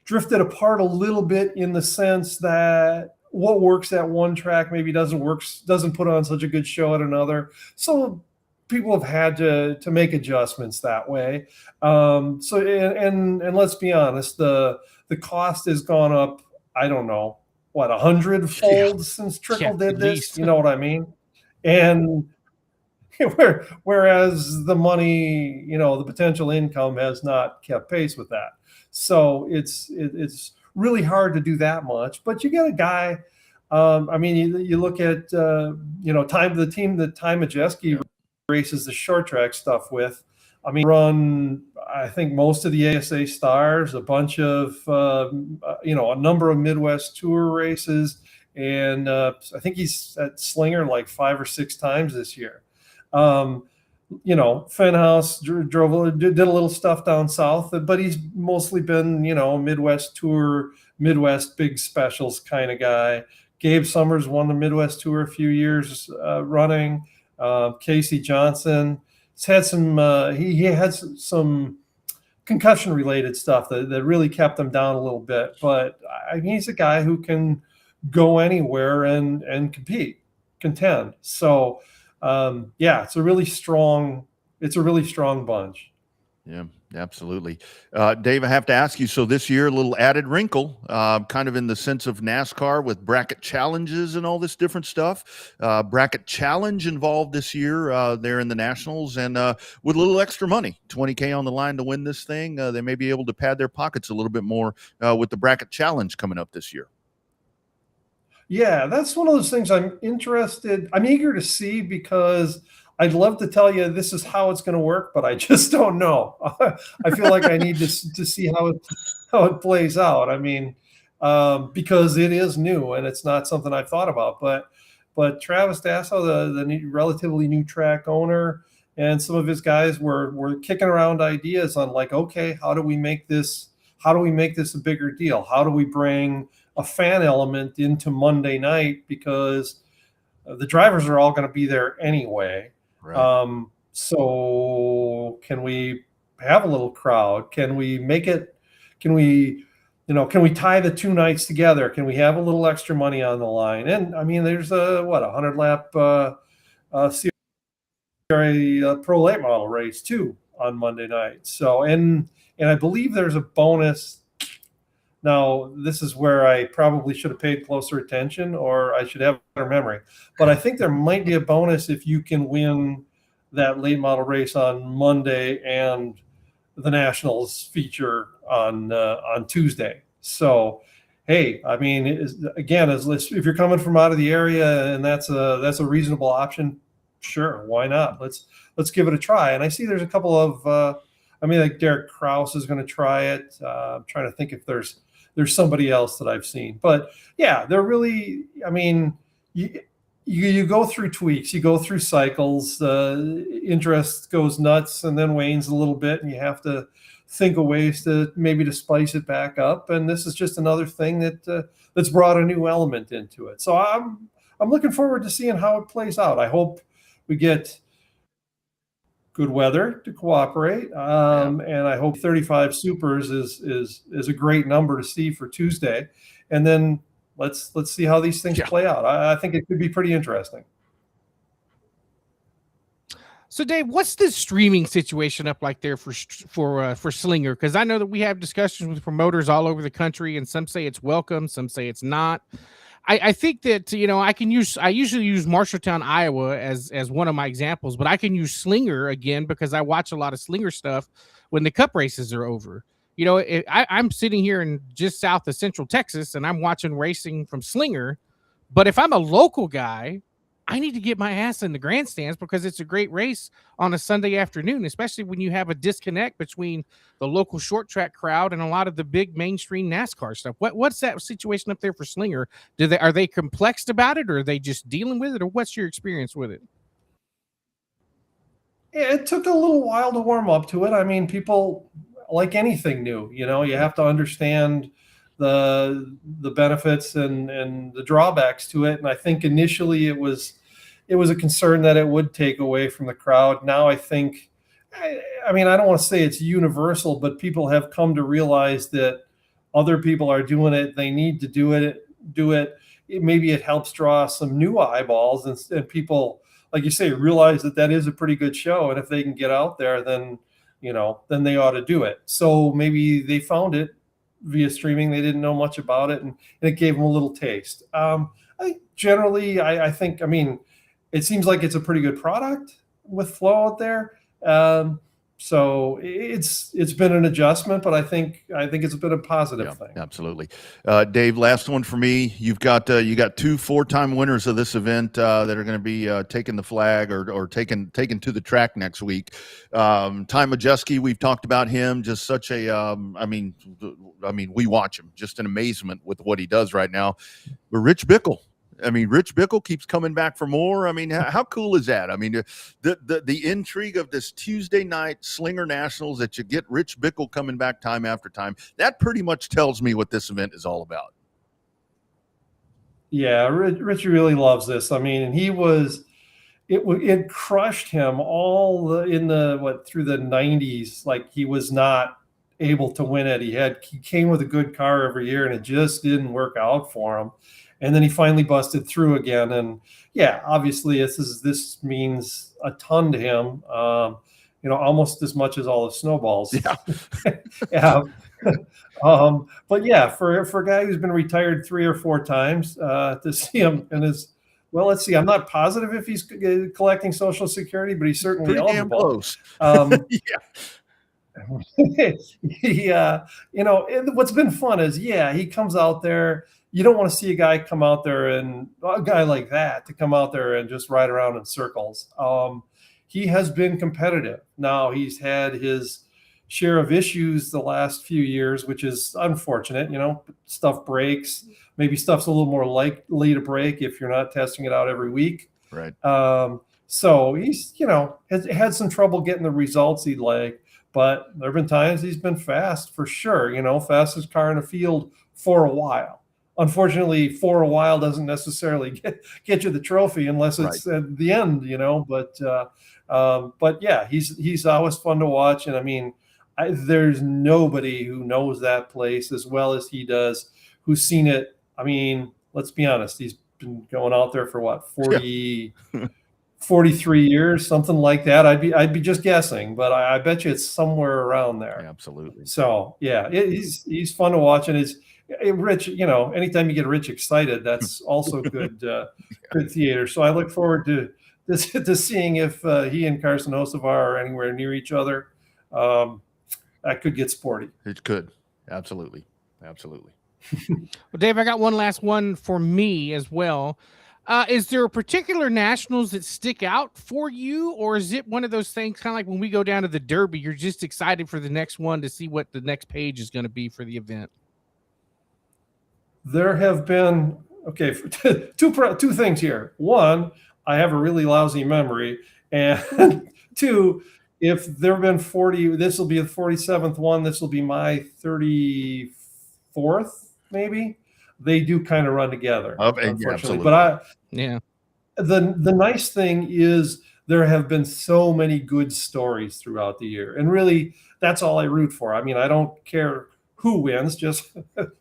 drifted apart a little bit, in the sense that what works at one track maybe doesn't put on such a good show at another. So people have had to make adjustments that way. And let's be honest, the cost has gone up, I don't know, 100-fold since Trickle did this. Least. You know what I mean? And whereas the money, the potential income has not kept pace with that. So it's really hard to do that much. But you get a guy, you look at, the team that Ty Majeski races the short track stuff with. Run I think most of the ASA stars, a bunch of a number of Midwest Tour races, and I think he's at Slinger like 5 or 6 times this year. Fenhouse did a little stuff down south, but he's mostly been, Midwest Tour, Midwest big specials kind of guy. Gabe Summers won the Midwest Tour a few years running. Casey Johnson has had some, he had some concussion related stuff that really kept him down a little bit, but I mean, he's a guy who can go anywhere and contend. So, it's a really strong bunch. Yeah, absolutely. Dave, I have to ask you, so this year, a little added wrinkle, kind of in the sense of NASCAR with bracket challenges and all this different stuff. Bracket challenge involved this year there in the Nationals, and with a little extra money, $20K on the line to win this thing. They may be able to pad their pockets a little bit more with the bracket challenge coming up this year. Yeah, that's one of those things I'm eager to see, because I'd love to tell you this is how it's going to work, but I just don't know. I feel like I need to see how it plays out. I mean, because it is new and it's not something I've thought about. But Travis Dasso, the relatively new track owner, and some of his guys were kicking around ideas on like, okay, how do we make this a bigger deal? How do we bring a fan element into Monday night, because the drivers are all going to be there anyway. Right. So can we have a little crowd? Can we tie the 2 nights together? Can we have a little extra money on the line? And I mean, there's a 100 lap CRA Pro Late Model race too on Monday night. So, and I believe there's a bonus. Now, this is where I probably should have paid closer attention, or I should have better memory. But I think there might be a bonus if you can win that late model race on Monday and the Nationals feature on Tuesday. So, hey, I mean, if you're coming from out of the area and that's a reasonable option, sure, why not? Let's give it a try. And I see there's a couple of, like Derek Kraus is going to try it. I'm trying to think if there's somebody else that I've seen, but yeah, they're really, I mean, you go through tweaks, you go through cycles, interest goes nuts and then wanes a little bit, and you have to think of ways to spice it back up. And this is just another thing that's brought a new element into it. So I'm looking forward to seeing how it plays out. I hope we get good weather to cooperate. And I hope 35 supers is a great number to see for Tuesday. And then let's see how these things play out. I think it could be pretty interesting. So Dave, what's the streaming situation up like there for Slinger? Because I know that we have discussions with promoters all over the country, and some say it's welcome, some say it's not. I think that, I usually use Marshalltown, Iowa as one of my examples, but I can use Slinger again because I watch a lot of Slinger stuff when the cup races are over. I'm sitting here in just south of Central Texas and I'm watching racing from Slinger, but if I'm a local guy, I need to get my ass in the grandstands because it's a great race on a Sunday afternoon, especially when you have a disconnect between the local short track crowd and a lot of the big mainstream NASCAR stuff. What's that situation up there for Slinger? Are they complexed about it, or are they just dealing with it, or what's your experience with it? Yeah, it took a little while to warm up to it. I mean, people, like anything new, you have to understand the benefits and the drawbacks to it. And I think initially it was a concern that it would take away from the crowd. Now I think, I don't want to say it's universal, but people have come to realize that other people are doing it. They need to do it. Maybe it helps draw some new eyeballs, and people, like you say, realize that is a pretty good show. And if they can get out there, then they ought to do it. So maybe they found it via streaming. They didn't know much about it, and it gave them a little taste. I think generally, I think, it seems like it's a pretty good product with Flow out there. So it's been an adjustment, but I think it's been a positive thing. Absolutely. Dave, last one for me. You got 2 4-time winners of this event that are going to be taking the flag or taken to the track next week. Ty Majeski, we've talked about him. Just such a I mean, we watch him, just an amazement with what he does right now. But Rich Bickle. Rich Bickle keeps coming back for more. How cool is that? The intrigue of this Tuesday night Slinger Nationals, that you get Rich Bickle coming back time after time, that pretty much tells me what this event is all about. Yeah, Richie really loves this. It crushed him through the 90s. Like, he was not able to win it. He came with a good car every year, and it just didn't work out for him. And then he finally busted through again. And yeah, obviously this means a ton to him. Almost as much as all the snowballs. Yeah. Yeah. But yeah, for a guy who's been retired 3 or 4 times, to see him let's see. I'm not positive if he's collecting Social Security, but he's certainly pretty eligible. Damn close. Yeah. What's been fun is, he comes out there. You don't want to see a guy come out there and a guy like that to come out there and just ride around in circles. He has been competitive. Now, he's had his share of issues the last few years, which is unfortunate. Stuff breaks. Maybe stuff's a little more likely to break if you're not testing it out every week. Right. So he's, has had some trouble getting the results he'd like, but there have been times he's been fast for sure. Fastest car in the field for a while. Unfortunately, for a while doesn't necessarily get you the trophy unless it's at the end, But yeah, he's always fun to watch, and there's nobody who knows that place as well as he does, who's seen it. Let's be honest, he's been going out there for what, 40, 43 years, something like that. I'd be just guessing, but I bet you it's somewhere around there. Absolutely. So yeah, he's fun to watch, and Rich, anytime you get Rich excited, that's also good theater. So I look forward to seeing if he and Carson Hocevar are anywhere near each other. That could get sporty. It could. Absolutely. Well, Dave, I got one last one for me as well. Is there a particular nationals that stick out for you, or is it one of those things kind of like when we go down to the Derby, you're just excited for the next one to see what the next page is going to be for the event? There have been two things here. One, I have a really lousy memory, and 2, if there have been 40, this will be the 47th one. This will be my 34th, maybe. They do kind of run together, unfortunately. But the nice thing is there have been so many good stories throughout the year, and really that's all I root for. I don't care who wins, just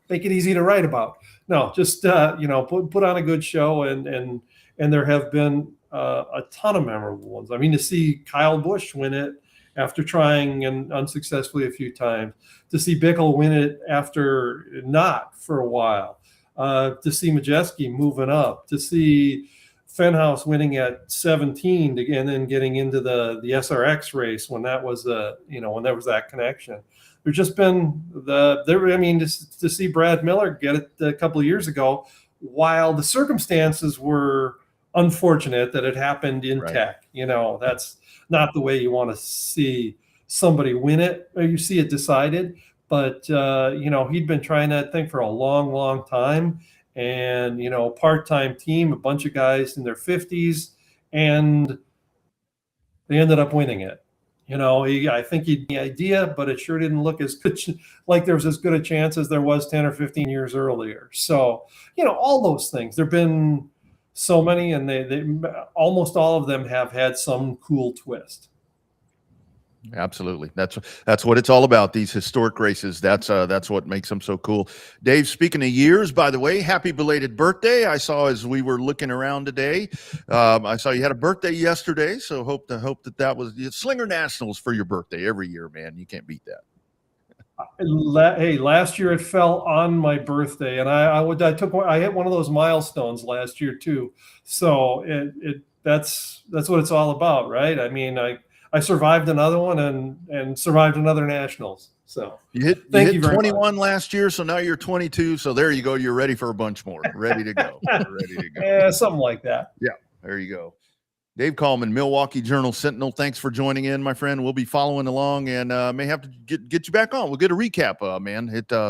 make it easy to write about. No, just put on a good show, and there have been a ton of memorable ones. To see Kyle Busch win it after trying and unsuccessfully a few times, to see Bickle win it after not for a while, to see Majeski moving up, to see Fenhouse winning at 17 and then getting into the SRX race when that was when there was that connection. There's just been to see Brad Miller get it a couple of years ago, while the circumstances were unfortunate that it happened in tech. That's not the way you want to see somebody win it, or you see it decided. But he'd been trying that thing for a long, long time, and part-time team, a bunch of guys in their 50s, and they ended up winning it. I think he had the idea, but it sure didn't look as good, like there was as good a chance as there was 10 or 15 years earlier. So, all those things. There have been so many, and they almost all of them have had some cool twist. Absolutely. That's what it's all about. These historic races. That's what makes them so cool. Dave, speaking of years, by the way, happy belated birthday. I saw as we were looking around today, I saw you had a birthday yesterday. So hope that was Slinger Nationals for your birthday every year, man. You can't beat that. Hey, last year it fell on my birthday, and I hit one of those milestones last year too. So that's what it's all about, right? I survived another one and survived another nationals. So you hit very 21 much. last year, so now you're 22. So there you go. You're ready for a bunch more. Ready to go. Ready to go. Yeah, something like that. Yeah, there you go. Dave Coleman, Milwaukee Journal Sentinel. Thanks for joining in, my friend. We'll be following along and may have to get you back on. We'll get a recap, man.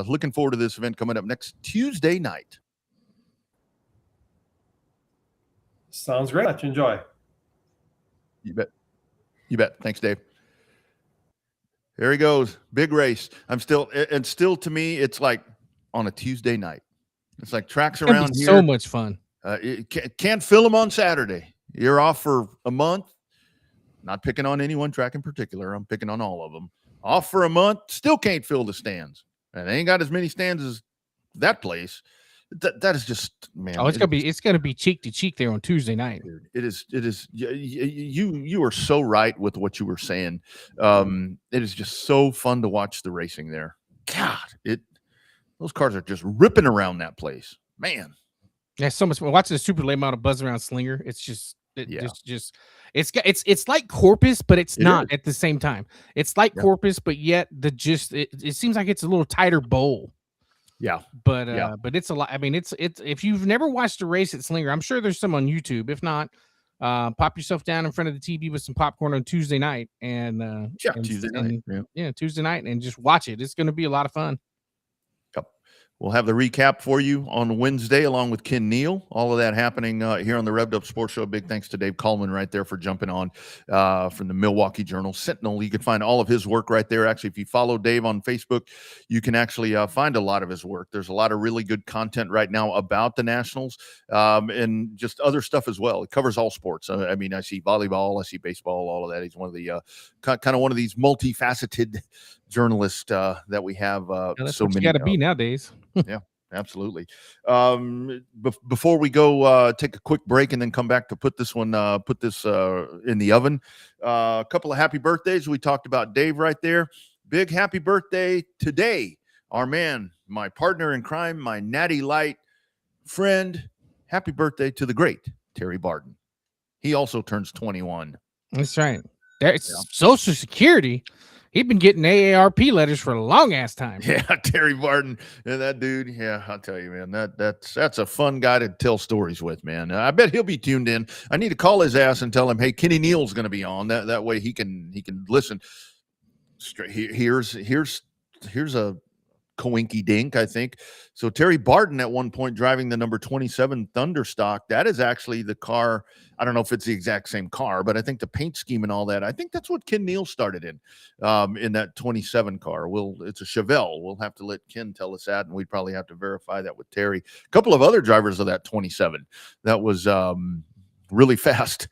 Looking forward to this event coming up next Tuesday night. Sounds great. Enjoy. You bet. You bet. Thanks, Dave. There he goes. Big race. Still to me, it's like on a Tuesday night. It's like tracks around here. So much fun. Can't fill them on Saturday. You're off for a month. Not picking on any one track in particular. I'm picking on all of them. Off for a month. Still can't fill the stands. And they ain't got as many stands as that place. That is just, man. Oh, it's gonna be cheek to cheek there on Tuesday night. It is. You are so right with what you were saying. It is just so fun to watch the racing there. God, those cars are just ripping around that place, man. Yeah, so much fun. Watching the super late model buzz around Slinger. It's just, it's like Corpus, but it's not at the same time. It's like Corpus, but yet it seems like it's a little tighter bowl. Yeah, but it's a lot. I mean, it's if you've never watched a race at Slinger, I'm sure there's some on YouTube. If not, pop yourself down in front of the TV with some popcorn on Tuesday night and Tuesday night. Tuesday night, and just watch it. It's going to be a lot of fun. We'll have the recap for you on Wednesday along with Ken Neal. All of that happening here on the Revved Up Sports Show. Big thanks to Dave Coleman right there for jumping on from the Milwaukee Journal Sentinel. You can find all of his work right there. Actually, if you follow Dave on Facebook, you can actually find a lot of his work. There's a lot of really good content right now about the Nationals and just other stuff as well. It covers all sports. I mean, I see volleyball, I see baseball, all of that. He's one of the kind of one of these multifaceted journalists that we have. That's so what many. You got to be nowadays. Yeah, absolutely. Before we go take a quick break and then come back to put this in the oven, a couple of happy birthdays. We talked about Dave right there. Big happy birthday today. Our man, my partner in crime, my natty light friend. Happy birthday to the great Terry Barden. He also turns 21. That's right. There's Social Security. He'd been getting AARP letters for a long ass time. Yeah, Terry Barden, and that dude. Yeah, I'll tell you, man. That's a fun guy to tell stories with, man. I bet he'll be tuned in. I need to call his ass and tell him, hey, Kenny Neal's going to be on. That way he can listen. Here's a coinky dink, I think. So Terry Barden at one point driving the number 27 Thunderstock. That is actually the car. I don't know if it's the exact same car, but I think the paint scheme and all that, I think that's what Ken Neal started in that 27 car. It's a Chevelle. We'll have to let Ken tell us that, and we'd probably have to verify that with Terry. A couple of other drivers of that 27 that was really fast.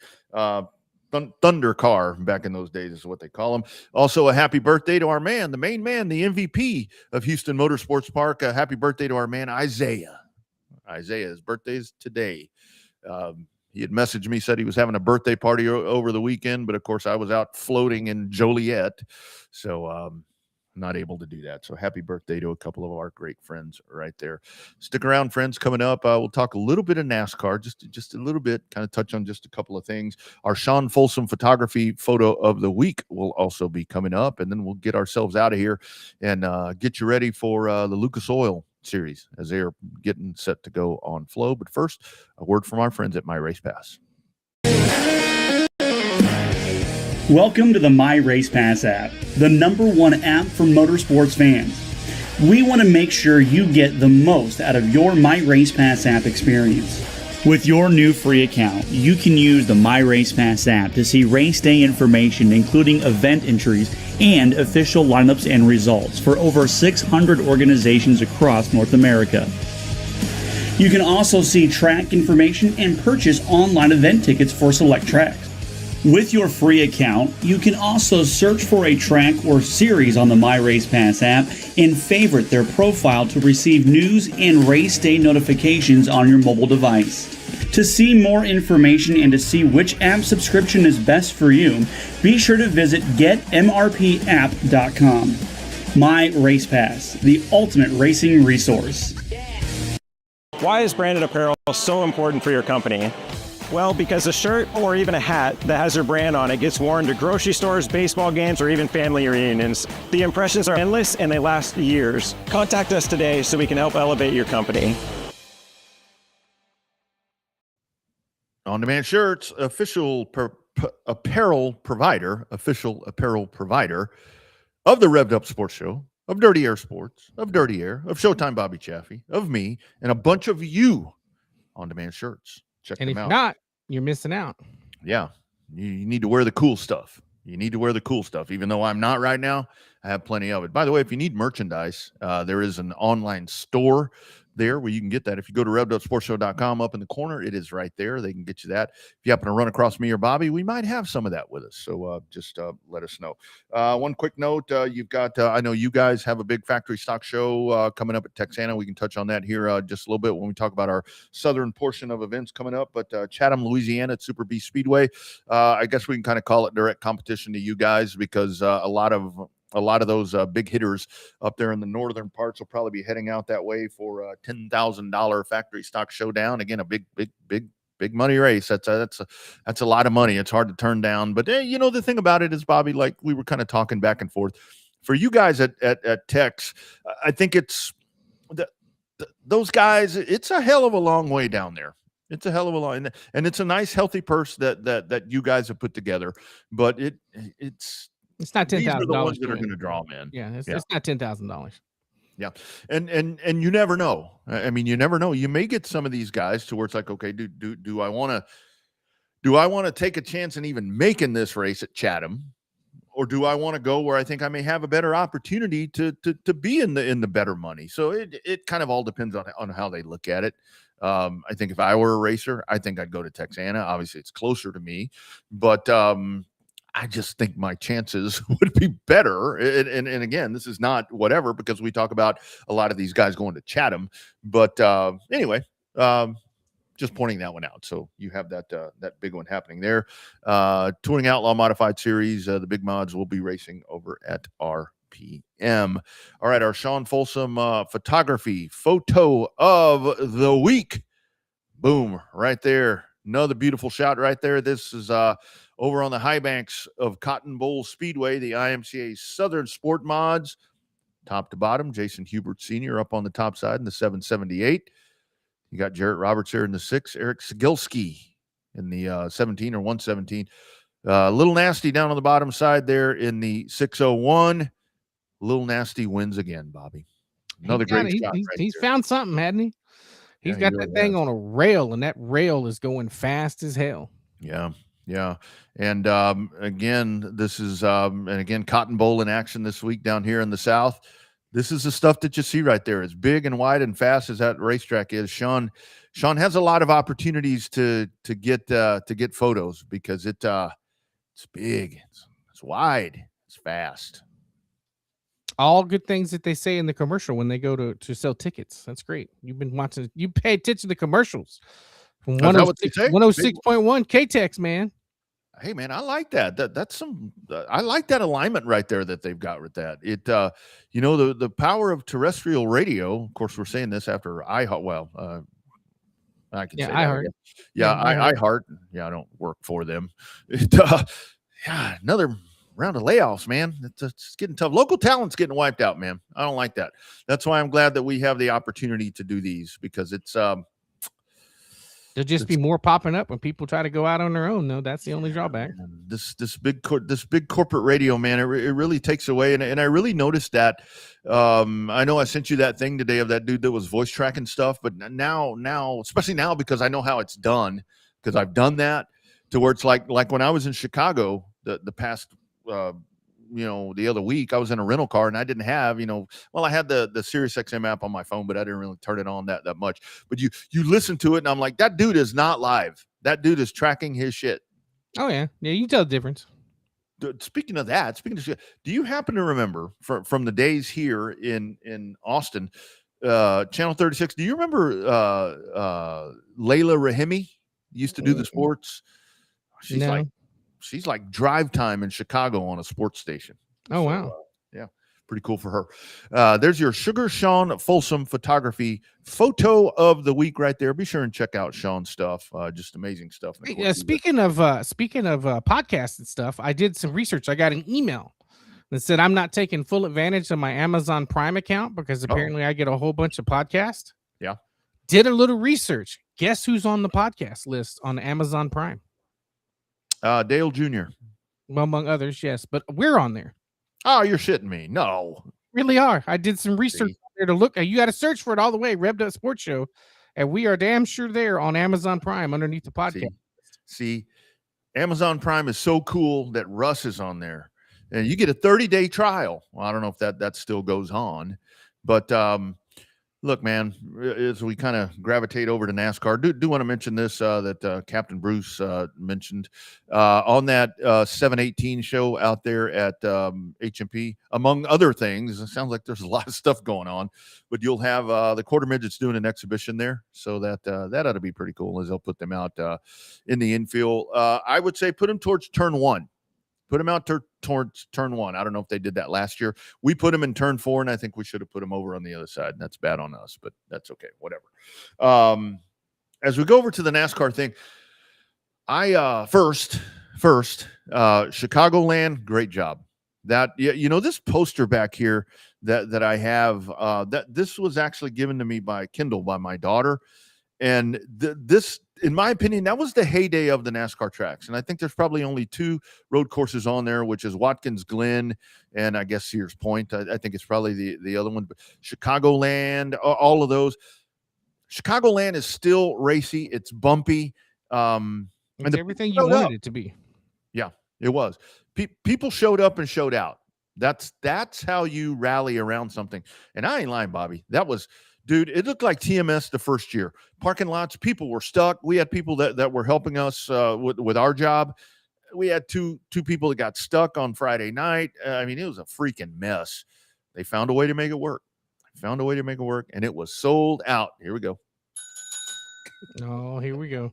Thunder car back in those days is what they call him. Also, a happy birthday to our man, the main man, the MVP of Houston Motorsports Park. A happy birthday to our man, Isaiah. His birthday is today. He had messaged me, said he was having a birthday party over the weekend, but of course I was out floating in Joliet, so not able to do that. So happy birthday to a couple of our great friends right there. Stick around, friends. Coming up, we'll talk a little bit of NASCAR, just a little bit, kind of touch on just a couple of things. Our Sean Folsom photography photo of the week will also be coming up, and then we'll get ourselves out of here and get you ready for the Lucas Oil series as they are getting set to go on flow. But first, a word from our friends at My Race Pass. Welcome to the My Race Pass app, the #1 app for motorsports fans. We want to make sure you get the most out of your My Race Pass app experience. With your new free account, you can use the My Race Pass app to see race day information, including event entries and official lineups and results for over 600 organizations across North America. You can also see track information and purchase online event tickets for select tracks. With your free account, you can also search for a track or series on the My Race Pass app and favorite their profile to receive news and race day notifications on your mobile device. To see more information and to see which app subscription is best for you, be sure to visit getmrpapp.com. My Race Pass, the ultimate racing resource. Why is branded apparel so important for your company? Well, because a shirt or even a hat that has your brand on it gets worn to grocery stores, baseball games, or even family reunions. The impressions are endless and they last years. Contact us today so we can help elevate your company. On Demand Shirts, official apparel provider of the Revved Up Sports Show, of Dirty Air Sports, of Dirty Air, of Showtime Bobby Chaffee, of me, and a bunch of you on Demand Shirts. Check And them if out. you're not, you're missing out. Yeah, you need to wear the cool stuff. You need to wear the cool stuff. Even though I'm not right now, I have plenty of it. By the way, if you need merchandise, there is an online store there where you can get that. If you go to revvedupsportshow.com, up in the corner, it is right there. They can get you that. If you happen to run across me or Bobby, we might have some of that with us. So just let us know. One quick note, you've got, I know you guys have a big factory stock show coming up at Texana. We can touch on that here just a little bit when we talk about our southern portion of events coming up. But Chatham, Louisiana at Super B Speedway, I guess we can kind of call it direct competition to you guys because a lot of those big hitters up there in the northern parts will probably be heading out that way for a $10,000 factory stock showdown. Again, a big money race. That's a lot of money. It's hard to turn down. But the thing about it is, Bobby, like we were kind of talking back and forth. For you guys at Tex, I think it's those guys. It's a hell of a long way down there. It's a hell of a long, and it's a nice, healthy purse that you guys have put together. But it's not $10,000. These are the ones that are going to draw them in. Yeah, it's not $10,000. Yeah, and you never know. I mean, you never know. You may get some of these guys to where it's like, okay, do I want to take a chance in even making this race at Chatham, or do I want to go where I think I may have a better opportunity to be in the better money? So it kind of all depends on how they look at it. I think if I were a racer, I think I'd go to Texana. Obviously, it's closer to me, but I just think my chances would be better. And again, this is not whatever, because we talk about a lot of these guys going to Chatham. But anyway, just pointing that one out. So you have that big one happening there. Touring Outlaw Modified Series, the big mods will be racing over at RPM. All right, our Sean Folsom photography photo of the week. Boom, right there. Another beautiful shot right there. This is over on the high banks of Cotton Bowl Speedway, the IMCA Southern Sport Mods, top to bottom. Jason Hubert Sr. up on the top side in the 778. You got Jarrett Roberts there in the 6. Eric Sigilski in the 17 or 117. Little Nasty down on the bottom side there in the 601. Little Nasty wins again, Bobby. Another great shot. He's found something, hadn't he? He's got that thing on a rail, and that rail is going fast as hell. Yeah. And again, this is and again, Cotton Bowl in action this week down here in the South. This is the stuff that you see right there. As big and wide and fast as that racetrack is, Sean has a lot of opportunities to get photos because it's big, it's wide, it's fast. All good things that they say in the commercial when they go to sell tickets. That's great. You've been watching. You pay attention to commercials. From 106.1 K-Tex, man. Hey, man, I like that. That's some. I like that alignment right there that they've got with that. It, the power of terrestrial radio. Of course, we're saying this after iHeart. Well, I can say iHeart. iHeart. Yeah, I don't work for them. Another round of layoffs, man. It's getting tough. Local talent's getting wiped out, man. I don't like that. That's why I'm glad that we have the opportunity to do these, because it's there'll just be more popping up when people try to go out on their own. No, that's the only drawback. This big corporate radio, man, it really takes away. And I really noticed that. I know I sent you that thing today of that dude that was voice tracking stuff, but now, especially now, because I know how it's done, because I've done that, to where it's like when I was in Chicago the past the other week, I was in a rental car and I didn't have, I had the Sirius XM app on my phone, but I didn't really turn it on that much. But you listen to it and I'm like, that dude is not live. That dude is tracking his shit. Oh yeah. Yeah. You tell the difference. Speaking of shit, do you happen to remember from the days here in Austin, Channel 36, do you remember Layla Rahimi used to do the sports? She's like drive time in Chicago on a sports station. Oh, wow. pretty cool for her. There's your Sugar Sean Folsom photography photo of the week right there. Be sure and check out Sean's stuff. Just amazing stuff. And of Hey, course, speaking of podcasts and stuff, I did some research. I got an email that said I'm not taking full advantage of my Amazon Prime account because apparently I get a whole bunch of podcasts. Yeah. Did a little research. Guess who's on the podcast list on Amazon Prime? Dale Jr. Well, among others, yes, but we're on there. Oh, you're shitting me. No. Really are. I did some research there to look. You got to search for it all the way. Revved Sports Show, and we are damn sure there on Amazon Prime underneath the podcast. See, Amazon Prime is so cool that Russ is on there, and you get a 30-day trial. Well, I don't know if that still goes on, but look, man, as we kind of gravitate over to NASCAR, do want to mention this that Captain Bruce mentioned on that 718 show out there at HMP, among other things. It sounds like there's a lot of stuff going on, but you'll have the Quarter Midgets doing an exhibition there, so that ought to be pretty cool as they'll put them out in the infield. I would say put them towards turn one. Put them out towards turn one. I don't know if they did that last year. We put them in turn 4, and I think we should have put them over on the other side. And that's bad on us, but that's okay. Whatever. As we go over to the NASCAR thing, I first Chicagoland, great job. That this poster back here that I have, that this was actually given to me by Kindle by my daughter, and this, in my opinion, that was the heyday of the NASCAR tracks. And I think there's probably only 2 road courses on there, which is Watkins Glen and I guess Sears Point. I think it's probably the other one, but Chicagoland, all of those. Chicagoland is still racy. It's bumpy. And everything you wanted it to be. Yeah, it was. People showed up and showed out. That's how you rally around something. And I ain't lying, Bobby. That was... Dude, it looked like TMS the first year. Parking lots, people were stuck. We had people that were helping us with our job. We had two people that got stuck on Friday night. I mean, it was a freaking mess. They found a way to make it work. And it was sold out. Here we go. Oh, here we go.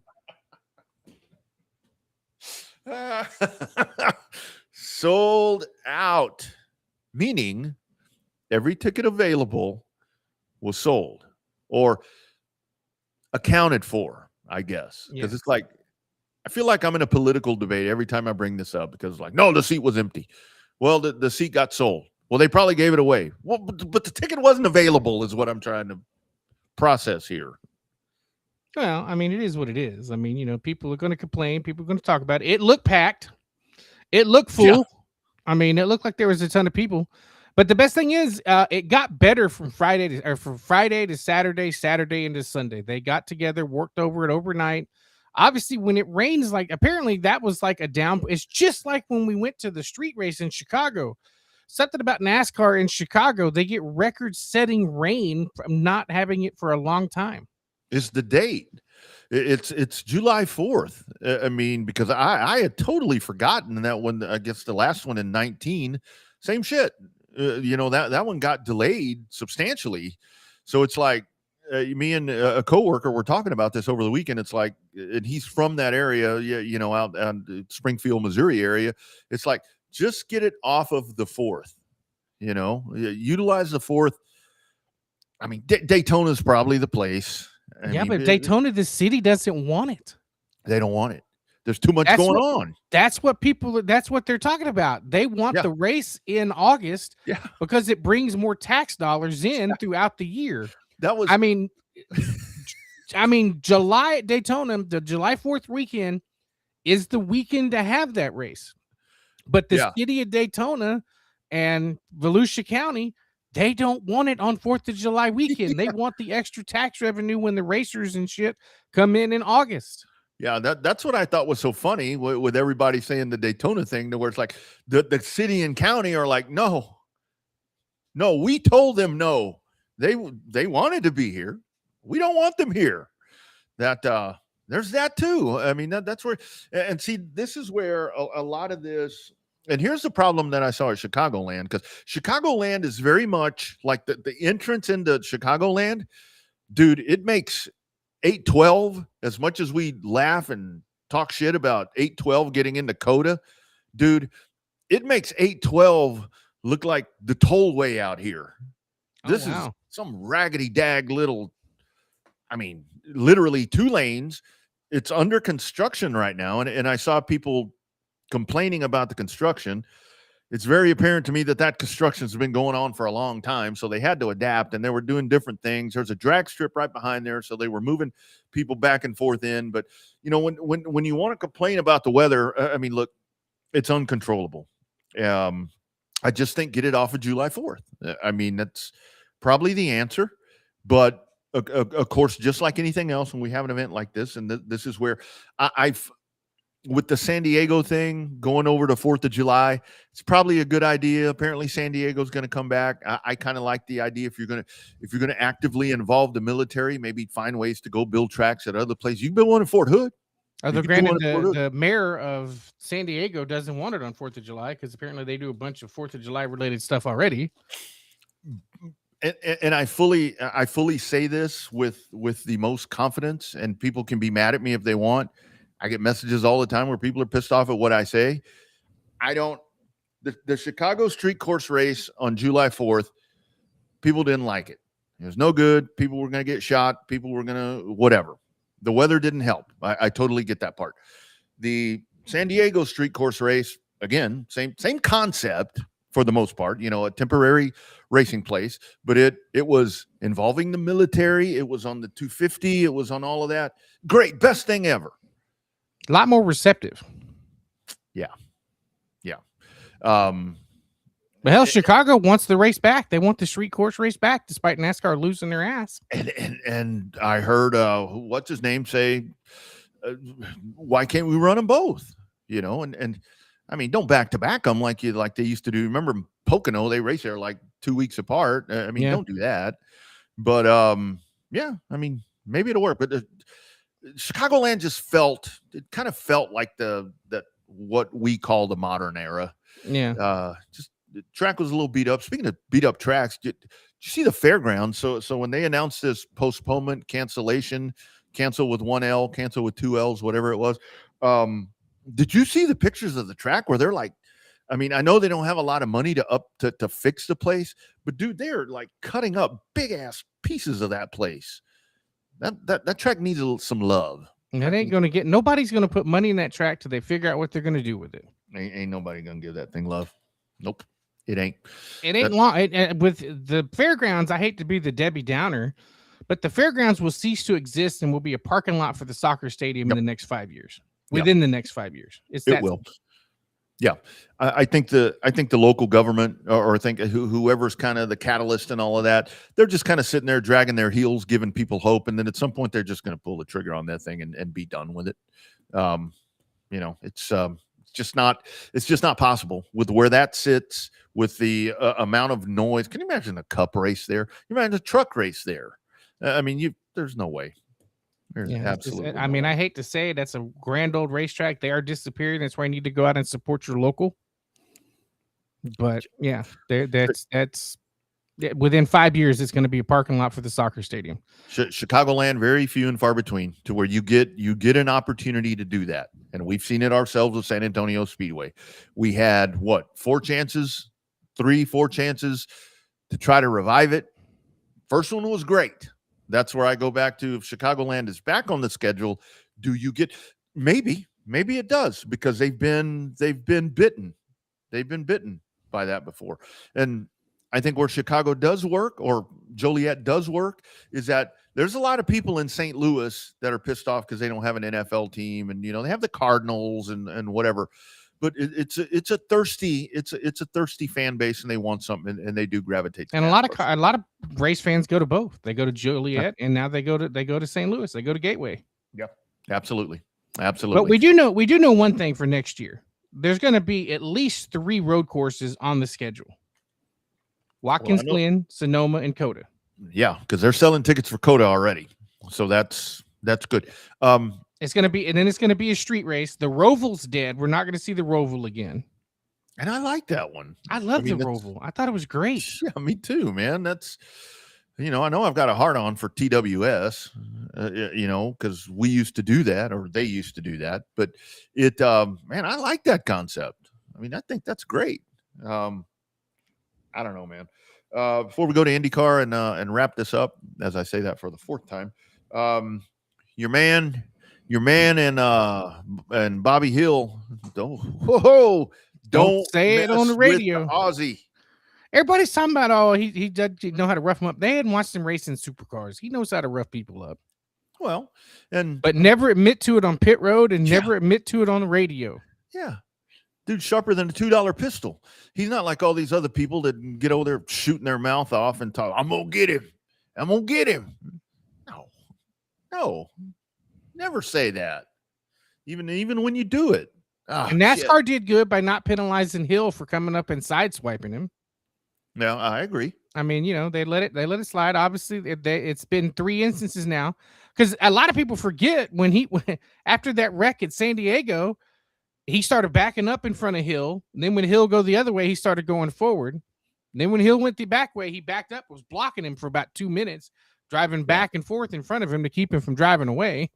Sold out, meaning every ticket available was sold or accounted for, I guess. Because It's like, I feel like I'm in a political debate every time I bring this up, because like, no, the seat was empty. Well, the seat got sold. Well, they probably gave it away. Well, but the ticket wasn't available is what I'm trying to process here. Well, I mean, it is what it is. I mean, people are going to complain. People are going to talk about it. It looked packed. It looked full. Yeah. I mean, it looked like there was a ton of people. But the best thing is, it got better from Friday to Saturday, Saturday into Sunday. They got together, worked over it overnight. Obviously, when it rains, like apparently that was like a down. It's just like when we went to the street race in Chicago. Something about NASCAR in Chicago, they get record-setting rain from not having it for a long time. It's the date. It's July 4th. I mean, because I had totally forgotten that one. I guess the last one in 19, same shit. That one got delayed substantially. So it's like me and a coworker were talking about this over the weekend. It's like, and he's from that area, out Springfield, Missouri area. It's like, just get it off of the 4th, utilize the 4th. I mean, Daytona's probably the place. I mean, but Daytona, the city doesn't want it. They don't want it. There's too much going on. That's what they're talking about. They want the race in August because it brings more tax dollars in throughout the year. I mean, July at Daytona, the July 4th weekend is the weekend to have that race. But the city of Daytona and Volusia County, they don't want it on 4th of July weekend. They want the extra tax revenue when the racers and shit come in August. Yeah, that's what I thought was so funny with everybody saying the Daytona thing, where it's like the city and county are like, no, we told them no. They wanted to be here. We don't want them here. That there's that too. I mean, that's where, and see, this is where a lot of this, and here's the problem that I saw at Chicagoland, because Chicagoland is very much like the entrance into Chicagoland, dude, it makes 812, as much as we laugh and talk shit about 812 getting into Coda, dude, it makes 812 looked like the tollway out here. Oh, This is wow. some raggedy dag little, I mean, literally 2 lanes. It's under construction right now. And I saw people complaining about the construction. It's very apparent to me that construction has been going on for a long time. So they had to adapt, and they were doing different things. There's a drag strip right behind there. So they were moving people back and forth in. But, you know, when you want to complain about the weather, I mean, look, it's uncontrollable. I just think get it off of July 4th. I mean, that's probably the answer. But of course, just like anything else, when we have an event like this, and this is where I've, with the San Diego thing going over to 4th of July, it's probably a good idea. Apparently San Diego's going to come back. I kind of like the idea. If you're going to actively involve the military, maybe find ways to go build tracks at other places. You can build one in Fort Hood. Although granted, the mayor of San Diego doesn't want it on 4th of July because apparently they do a bunch of 4th of July related stuff already. And I fully say this with the most confidence, and people can be mad at me if they want. I get messages all the time where people are pissed off at what I say. The Chicago street course race on July 4th, people didn't like it. It was no good. People were going to get shot. People were going to whatever. The weather didn't help. I totally get that part. The San Diego street course race, again, same concept for the most part, you know, a temporary racing place, but it was involving the military. It was on the 250. It was on all of that. Great. Best thing ever. A lot more receptive. Yeah. But hell, Chicago wants the race back. They want the street course race back, despite NASCAR losing their ass. And I heard what's his name say, why can't we run them both? You know, and I mean, don't back to back them like they used to do. Remember Pocono? They race there like 2 weeks apart. I mean, don't do that. But yeah, I mean, maybe it'll work. But Chicagoland just kind of felt like what we call the modern era. Yeah. Just the track was a little beat up. Speaking of beat up tracks, did you see the fairgrounds? So when they announced this postponement, cancellation, cancel with 1 L, cancel with 2 L's, whatever it was. Did you see the pictures of the track where they're like, I mean, I know they don't have a lot of money to fix the place, but dude, they're like cutting up big ass pieces of that place. That track needs some love. And that ain't gonna nobody's gonna put money in that track till they figure out what they're gonna do with it. Ain't nobody gonna give that thing love. Nope, it ain't. It ain't long. With the fairgrounds, I hate to be the Debbie Downer, but the fairgrounds will cease to exist and will be a parking lot for the soccer stadium in the next 5 years. Within the next 5 years, it will. Yeah, I think the local government or I think whoever's kind of the catalyst and all of that, they're just kind of sitting there dragging their heels, giving people hope, and then at some point they're just going to pull the trigger on that thing and be done with it. You know, it's just not possible with where that sits, with the amount of noise. Can you imagine a cup race there? Can you imagine a truck race there? I mean, there's no way. There's absolutely. I mean, I hate to say it, that's a grand old racetrack. They are disappearing. That's why you need to go out and support your local. But yeah, that's within 5 years, it's going to be a parking lot for the soccer stadium. Chicagoland, very few and far between, to where you get an opportunity to do that, and we've seen it ourselves with San Antonio Speedway. We had 4 chances, 3-4 chances to try to revive it. First one was great. That's where I go back to, if Chicagoland is back on the schedule, do you get maybe it does, because they've been bitten. They've been bitten by that before. And I think where Chicago does work, or Joliet does work, is that there's a lot of people in St. Louis that are pissed off because they don't have an NFL team, and they have the Cardinals and whatever. But it's a thirsty fan base, and they want something, and they do gravitate. And a lot of race fans go to both. They go to Joliet, and now they go to St. Louis. They go to Gateway. Yep, absolutely. But we do know one thing for next year. There's going to be at least 3 road courses on the schedule: Watkins Glen, Sonoma, and Coda. Yeah, because they're selling tickets for Coda already, so that's good. It's going to be a street race. The Roval's dead. We're not going to see the Roval again. And I like that one. I love the Roval. I thought it was great. Yeah, me too, man. That's, I know I've got a heart on for TWS, because we used to do that, or they used to do that. But man, I like that concept. I mean, I think that's great. I don't know, man. Before we go to IndyCar and wrap this up, as I say that for the fourth time, your man and Bobby Hill don't say it on the mess with radio. Aussie. Everybody's talking about, oh, he does know how to rough them up. They hadn't watched him racing supercars. He knows how to rough people up. Well, but never admit to it on pit road and never admit to it on the radio. Yeah. Dude's sharper than a $2 pistol. He's not like all these other people that get over there shooting their mouth off and talk, I'm going to get him. I'm going to get him. No, never say that. Even when you do it. And NASCAR did good by not penalizing Hill for coming up and sideswiping him. No, I agree. I mean, they let it slide. Obviously, it's been 3 instances now, because a lot of people forget when after that wreck at San Diego, he started backing up in front of Hill. And then when Hill go the other way, he started going forward. And then when Hill went the back way, he backed up, was blocking him for about 2 minutes, driving back and forth in front of him to keep him from driving away.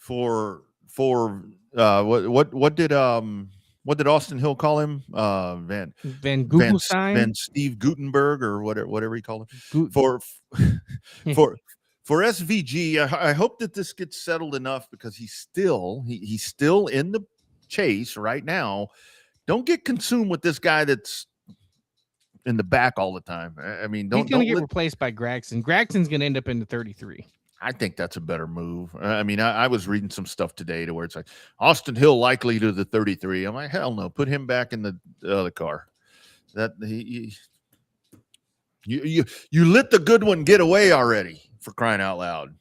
What did Austin Hill call him? Van Steve Gutenberg or whatever he called him. For SVG, I hope that this gets settled enough, because he's still in the chase right now. Don't get consumed with this guy that's in the back all the time. I mean, he's going to get replaced by Gragson. Gragson's going to end up in the 33. I think that's a better move. I mean, I was reading some stuff today to where it's like Austin Hill likely to the 33. I'm like, hell no, put him back in the other car. That you let the good one get away already, for crying out loud.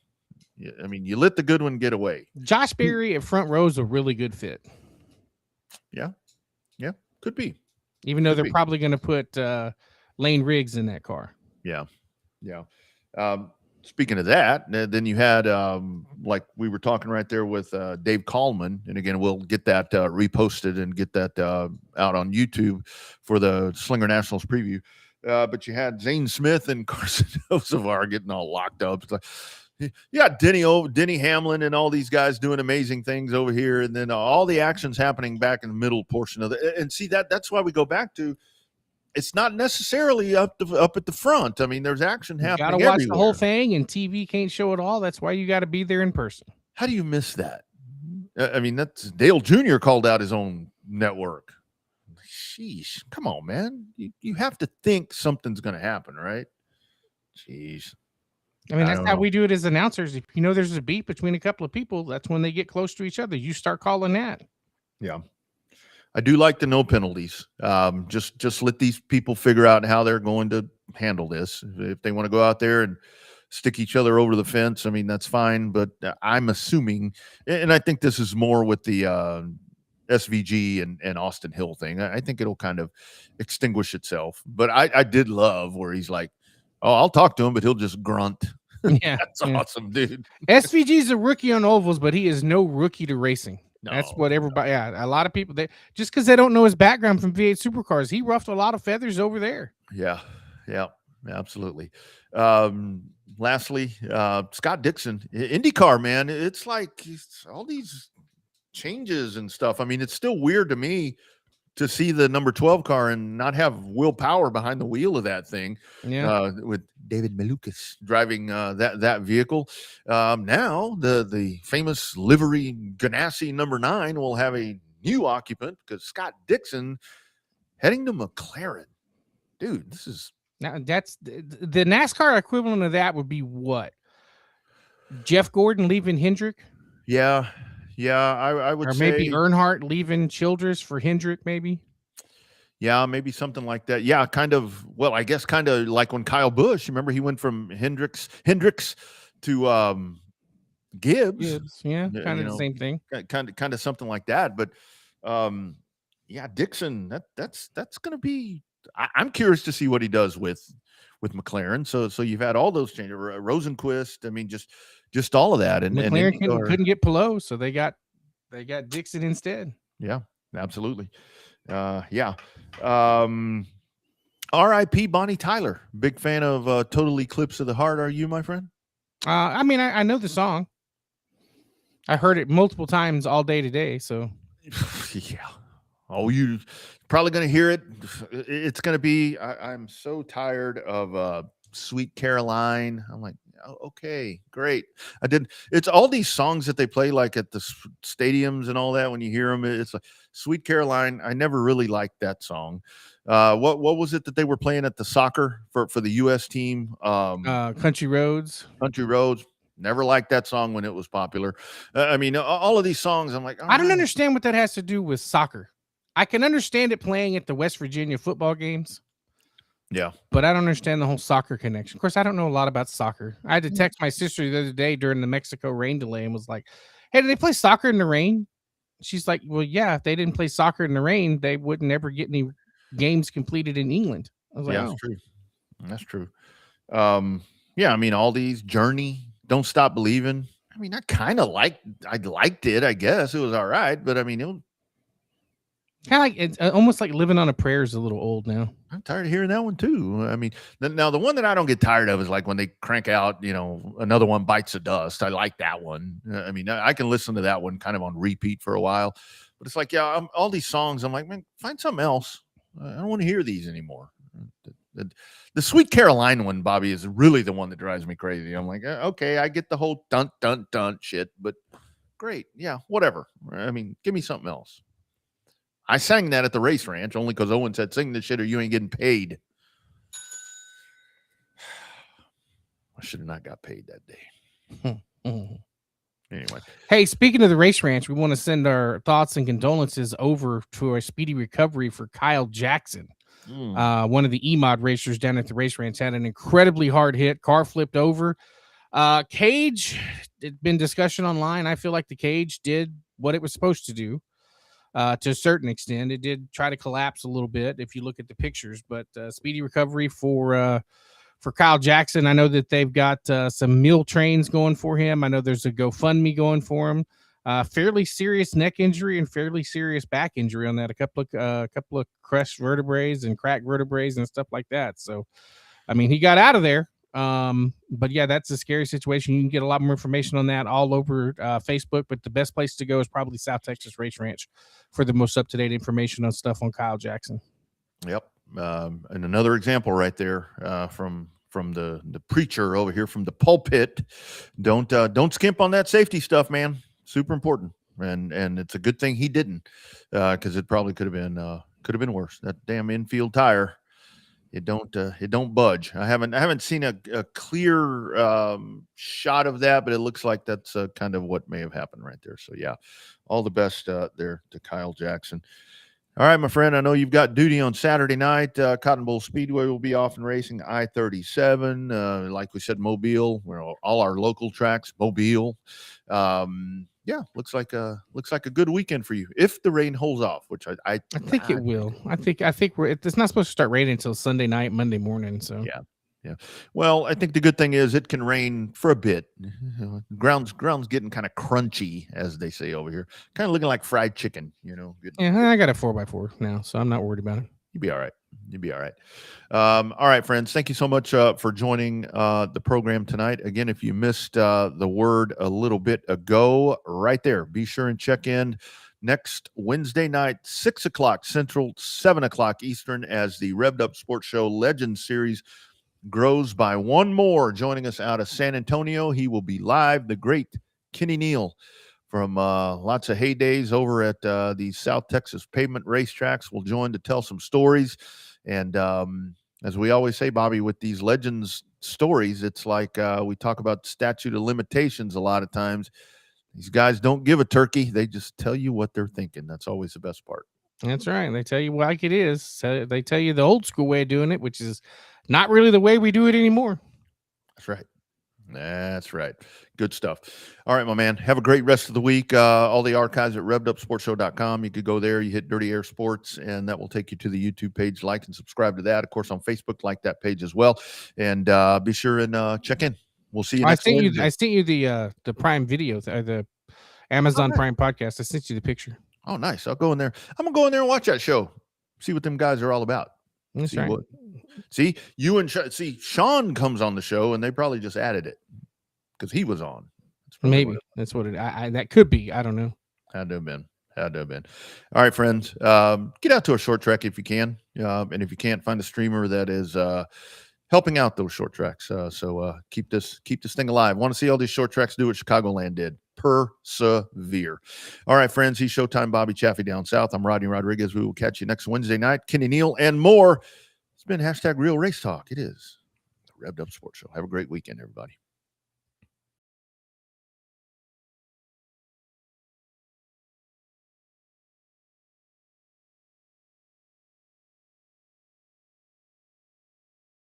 I mean, you let the good one get away. Josh Berry at front row is a really good fit. Yeah, could be. Even though they're probably going to put Lane Riggs in that car. Yeah. Speaking of that, then you had, like we were talking right there with Dave Kallman, and again, we'll get that reposted and get that out on YouTube for the Slinger Nationals preview. But you had Zane Smith and Carson Hocevar getting all locked up. It's like, you got Denny Hamlin and all these guys doing amazing things over here, and then all the action's happening back in the middle portion of the. And see that's why we go back to. It's not necessarily up at the front. I mean, there's action happening. You got to watch the whole thing, and TV can't show it all. That's why you got to be there in person. How do you miss that? I mean, that's Dale Jr. called out his own network. Sheesh, come on, man. You have to think something's going to happen, right? Jeez. I mean, that's how we do it as announcers. If you know there's a beat between a couple of people, that's when they get close to each other. You start calling that. Yeah. I do like the no penalties. Just let these people figure out how they're going to handle this. If they want to go out there and stick each other over the fence, I mean, that's fine. But I'm assuming, and I think this is more with the SVG and Austin Hill thing. I think it'll kind of extinguish itself. But I did love where he's like, oh, I'll talk to him, but he'll just grunt. Yeah. That's awesome, dude. SVG's a rookie on ovals, but he is no rookie to racing. No, that's what everybody. Yeah, a lot of people, just because they don't know his background from V8 supercars, he roughed a lot of feathers over there. Yeah, absolutely. Lastly, Scott Dixon, IndyCar, man. It's like all these changes and stuff. I mean, it's still weird to me to see the number 12 car and not have Will Power behind the wheel of that thing. Yeah, with David Malukas driving that vehicle. Now the famous livery Ganassi number 9 will have a new occupant, because Scott Dixon heading to McLaren. Dude, this is now that's the NASCAR equivalent of that would be what? Jeff Gordon leaving Hendrick? Yeah, I would say, or maybe Earnhardt leaving Childress for Hendrick, maybe. Yeah, maybe something like that. Yeah, kind of. Well, I guess kind of like when Kyle Busch. Remember, he went from Hendricks to Gibbs. Yeah, kind of the same thing. Kind of something like that. But yeah, Dixon. That's going to be. I'm curious to see what he does with McLaren. So you've had all those changes. Rosenquist. I mean, just all of that. And McLaren couldn't get Pelot, so they got Dixon instead. Yeah, absolutely. Yeah. R.I.P. Bonnie Tyler. Big fan of Total Eclipse of the Heart. Are you, my friend? I mean, I know the song. I heard it multiple times all day today. So yeah. Oh, you probably going to hear it. It's going to be. I'm so tired of Sweet Caroline. I'm like, oh, okay, great. I did. It's all these songs that they play like at the stadiums and all that. When you hear them, it's like Sweet Caroline. I never really liked that song. What was it that they were playing at the soccer for the U.S. team? Country Roads. Country Roads. Never liked that song when it was popular. I mean, all of these songs. I'm like, all I don't right. understand what that has to do with soccer. I can understand it playing at the West Virginia football games. Yeah. But I don't understand the whole soccer connection. Of course, I don't know a lot about soccer. I had to text my sister the other day during the Mexico rain delay and was like, hey, do they play soccer in the rain? She's like, well, yeah, if they didn't play soccer in the rain, they wouldn't ever get any games completed in England. I was like, Yeah, oh. that's true. That's true. Yeah, I mean, all these Journey, Don't Stop Believing. I mean, I liked it, I guess. It was all right, but I mean, Kind of like it's almost like Living on a Prayer is a little old now. I'm tired of hearing that one too. I mean, now the one that I don't get tired of is like when they crank out, another one, Bites the Dust. I like that one. I mean, I can listen to that one kind of on repeat for a while, but it's like, yeah, all these songs, I'm like, man, find something else. I don't want to hear these anymore. The Sweet Caroline one, Bobby, is really the one that drives me crazy. I'm like, okay, I get the whole dun dun dun shit, but great, yeah, whatever. I mean, give me something else. I sang that at the race ranch only because Owen said, sing this shit or you ain't getting paid. I should have not got paid that day. Anyway. Hey, speaking of the race ranch, we want to send our thoughts and condolences over to a speedy recovery for Kyle Jackson. One of the E-Mod racers down at the race ranch had an incredibly hard hit. Car flipped over. Cage, it's been discussion online. I feel like the cage did what it was supposed to do. To a certain extent, it did try to collapse a little bit if you look at the pictures, but speedy recovery for Kyle Jackson. I know that they've got some meal trains going for him. I know there's a GoFundMe going for him. Fairly serious neck injury and fairly serious back injury on that. A couple of crushed vertebrae and cracked vertebrae and stuff like that. So, I mean, he got out of there. But yeah, that's a scary situation. You can get a lot more information on that all over Facebook, but the best place to go is probably South Texas Race Ranch for the most up-to-date information on stuff on Kyle Jackson. Yep. And another example right there from the preacher over here from the pulpit. Don't skimp on that safety stuff, man. Super important. And it's a good thing he didn't, because it probably could have been worse. That damn infield tire. It don't budge. I haven't seen a clear shot of that, but it looks like that's kind of what may have happened right there. So yeah, all the best there to Kyle Jackson. All right, my friend, I know you've got duty on Saturday night. Cotton Bowl Speedway will be off and racing. I-37, like we said, Mobile. All our local tracks, Mobile. Yeah, looks like a good weekend for you if the rain holds off, which I think it will. I think it's not supposed to start raining until Sunday night, Monday morning. So yeah. Well, I think the good thing is it can rain for a bit. Ground's getting kind of crunchy, as they say over here. Kind of looking like fried chicken, Good. Yeah, I got a 4x4 now, so I'm not worried about it. You'll be all right. All right, friends. Thank you so much for joining the program tonight. Again, if you missed the word a little bit ago, right there, be sure and check in next Wednesday night, 6 o'clock Central, 7 o'clock Eastern, as the Revved Up Sports Show Legends Series grows by one more. Joining us out of San Antonio, he will be live, the great Kenny Neal from lots of heydays over at the South Texas pavement racetracks will join to tell some stories. And as we always say, Bobby, with these legends stories, it's like we talk about statute of limitations a lot of times. These guys don't give a turkey. They just tell you what they're thinking. That's always the best part. That's right. They tell you like it is. So they tell you the old school way of doing it, which is not really the way we do it anymore. That's right. Good stuff. All right, my man. Have a great rest of the week. All the archives at revvedupsportshow.com. You could go there. You hit Dirty Air Sports, and that will take you to the YouTube page. Like and subscribe to that. Of course, on Facebook, like that page as well. And be sure and check in. We'll see you next Wednesday. I sent you the Prime video, the Amazon Prime podcast. I sent you the picture. Oh, nice. I'll go in there. I'm going to go in there and watch that show. See what them guys are all about. That's right. See, you and Sean comes on the show, and they probably just added it because he was on. Maybe that's what it. That could be. I don't know. Had to have been. Had to have been. All right, friends. Get out to a short track if you can. And if you can't, find a streamer that is helping out those short tracks. So keep this thing alive. Want to see all these short tracks do what Chicagoland did. Persevere. All right, friends. He's Showtime Bobby Chaffee down south. I'm Rodney Rodriguez. We will catch you next Wednesday night. Kenny Neal and more. It's been #Real Race Talk. It is the Revved Up Sports Show. Have a great weekend, everybody.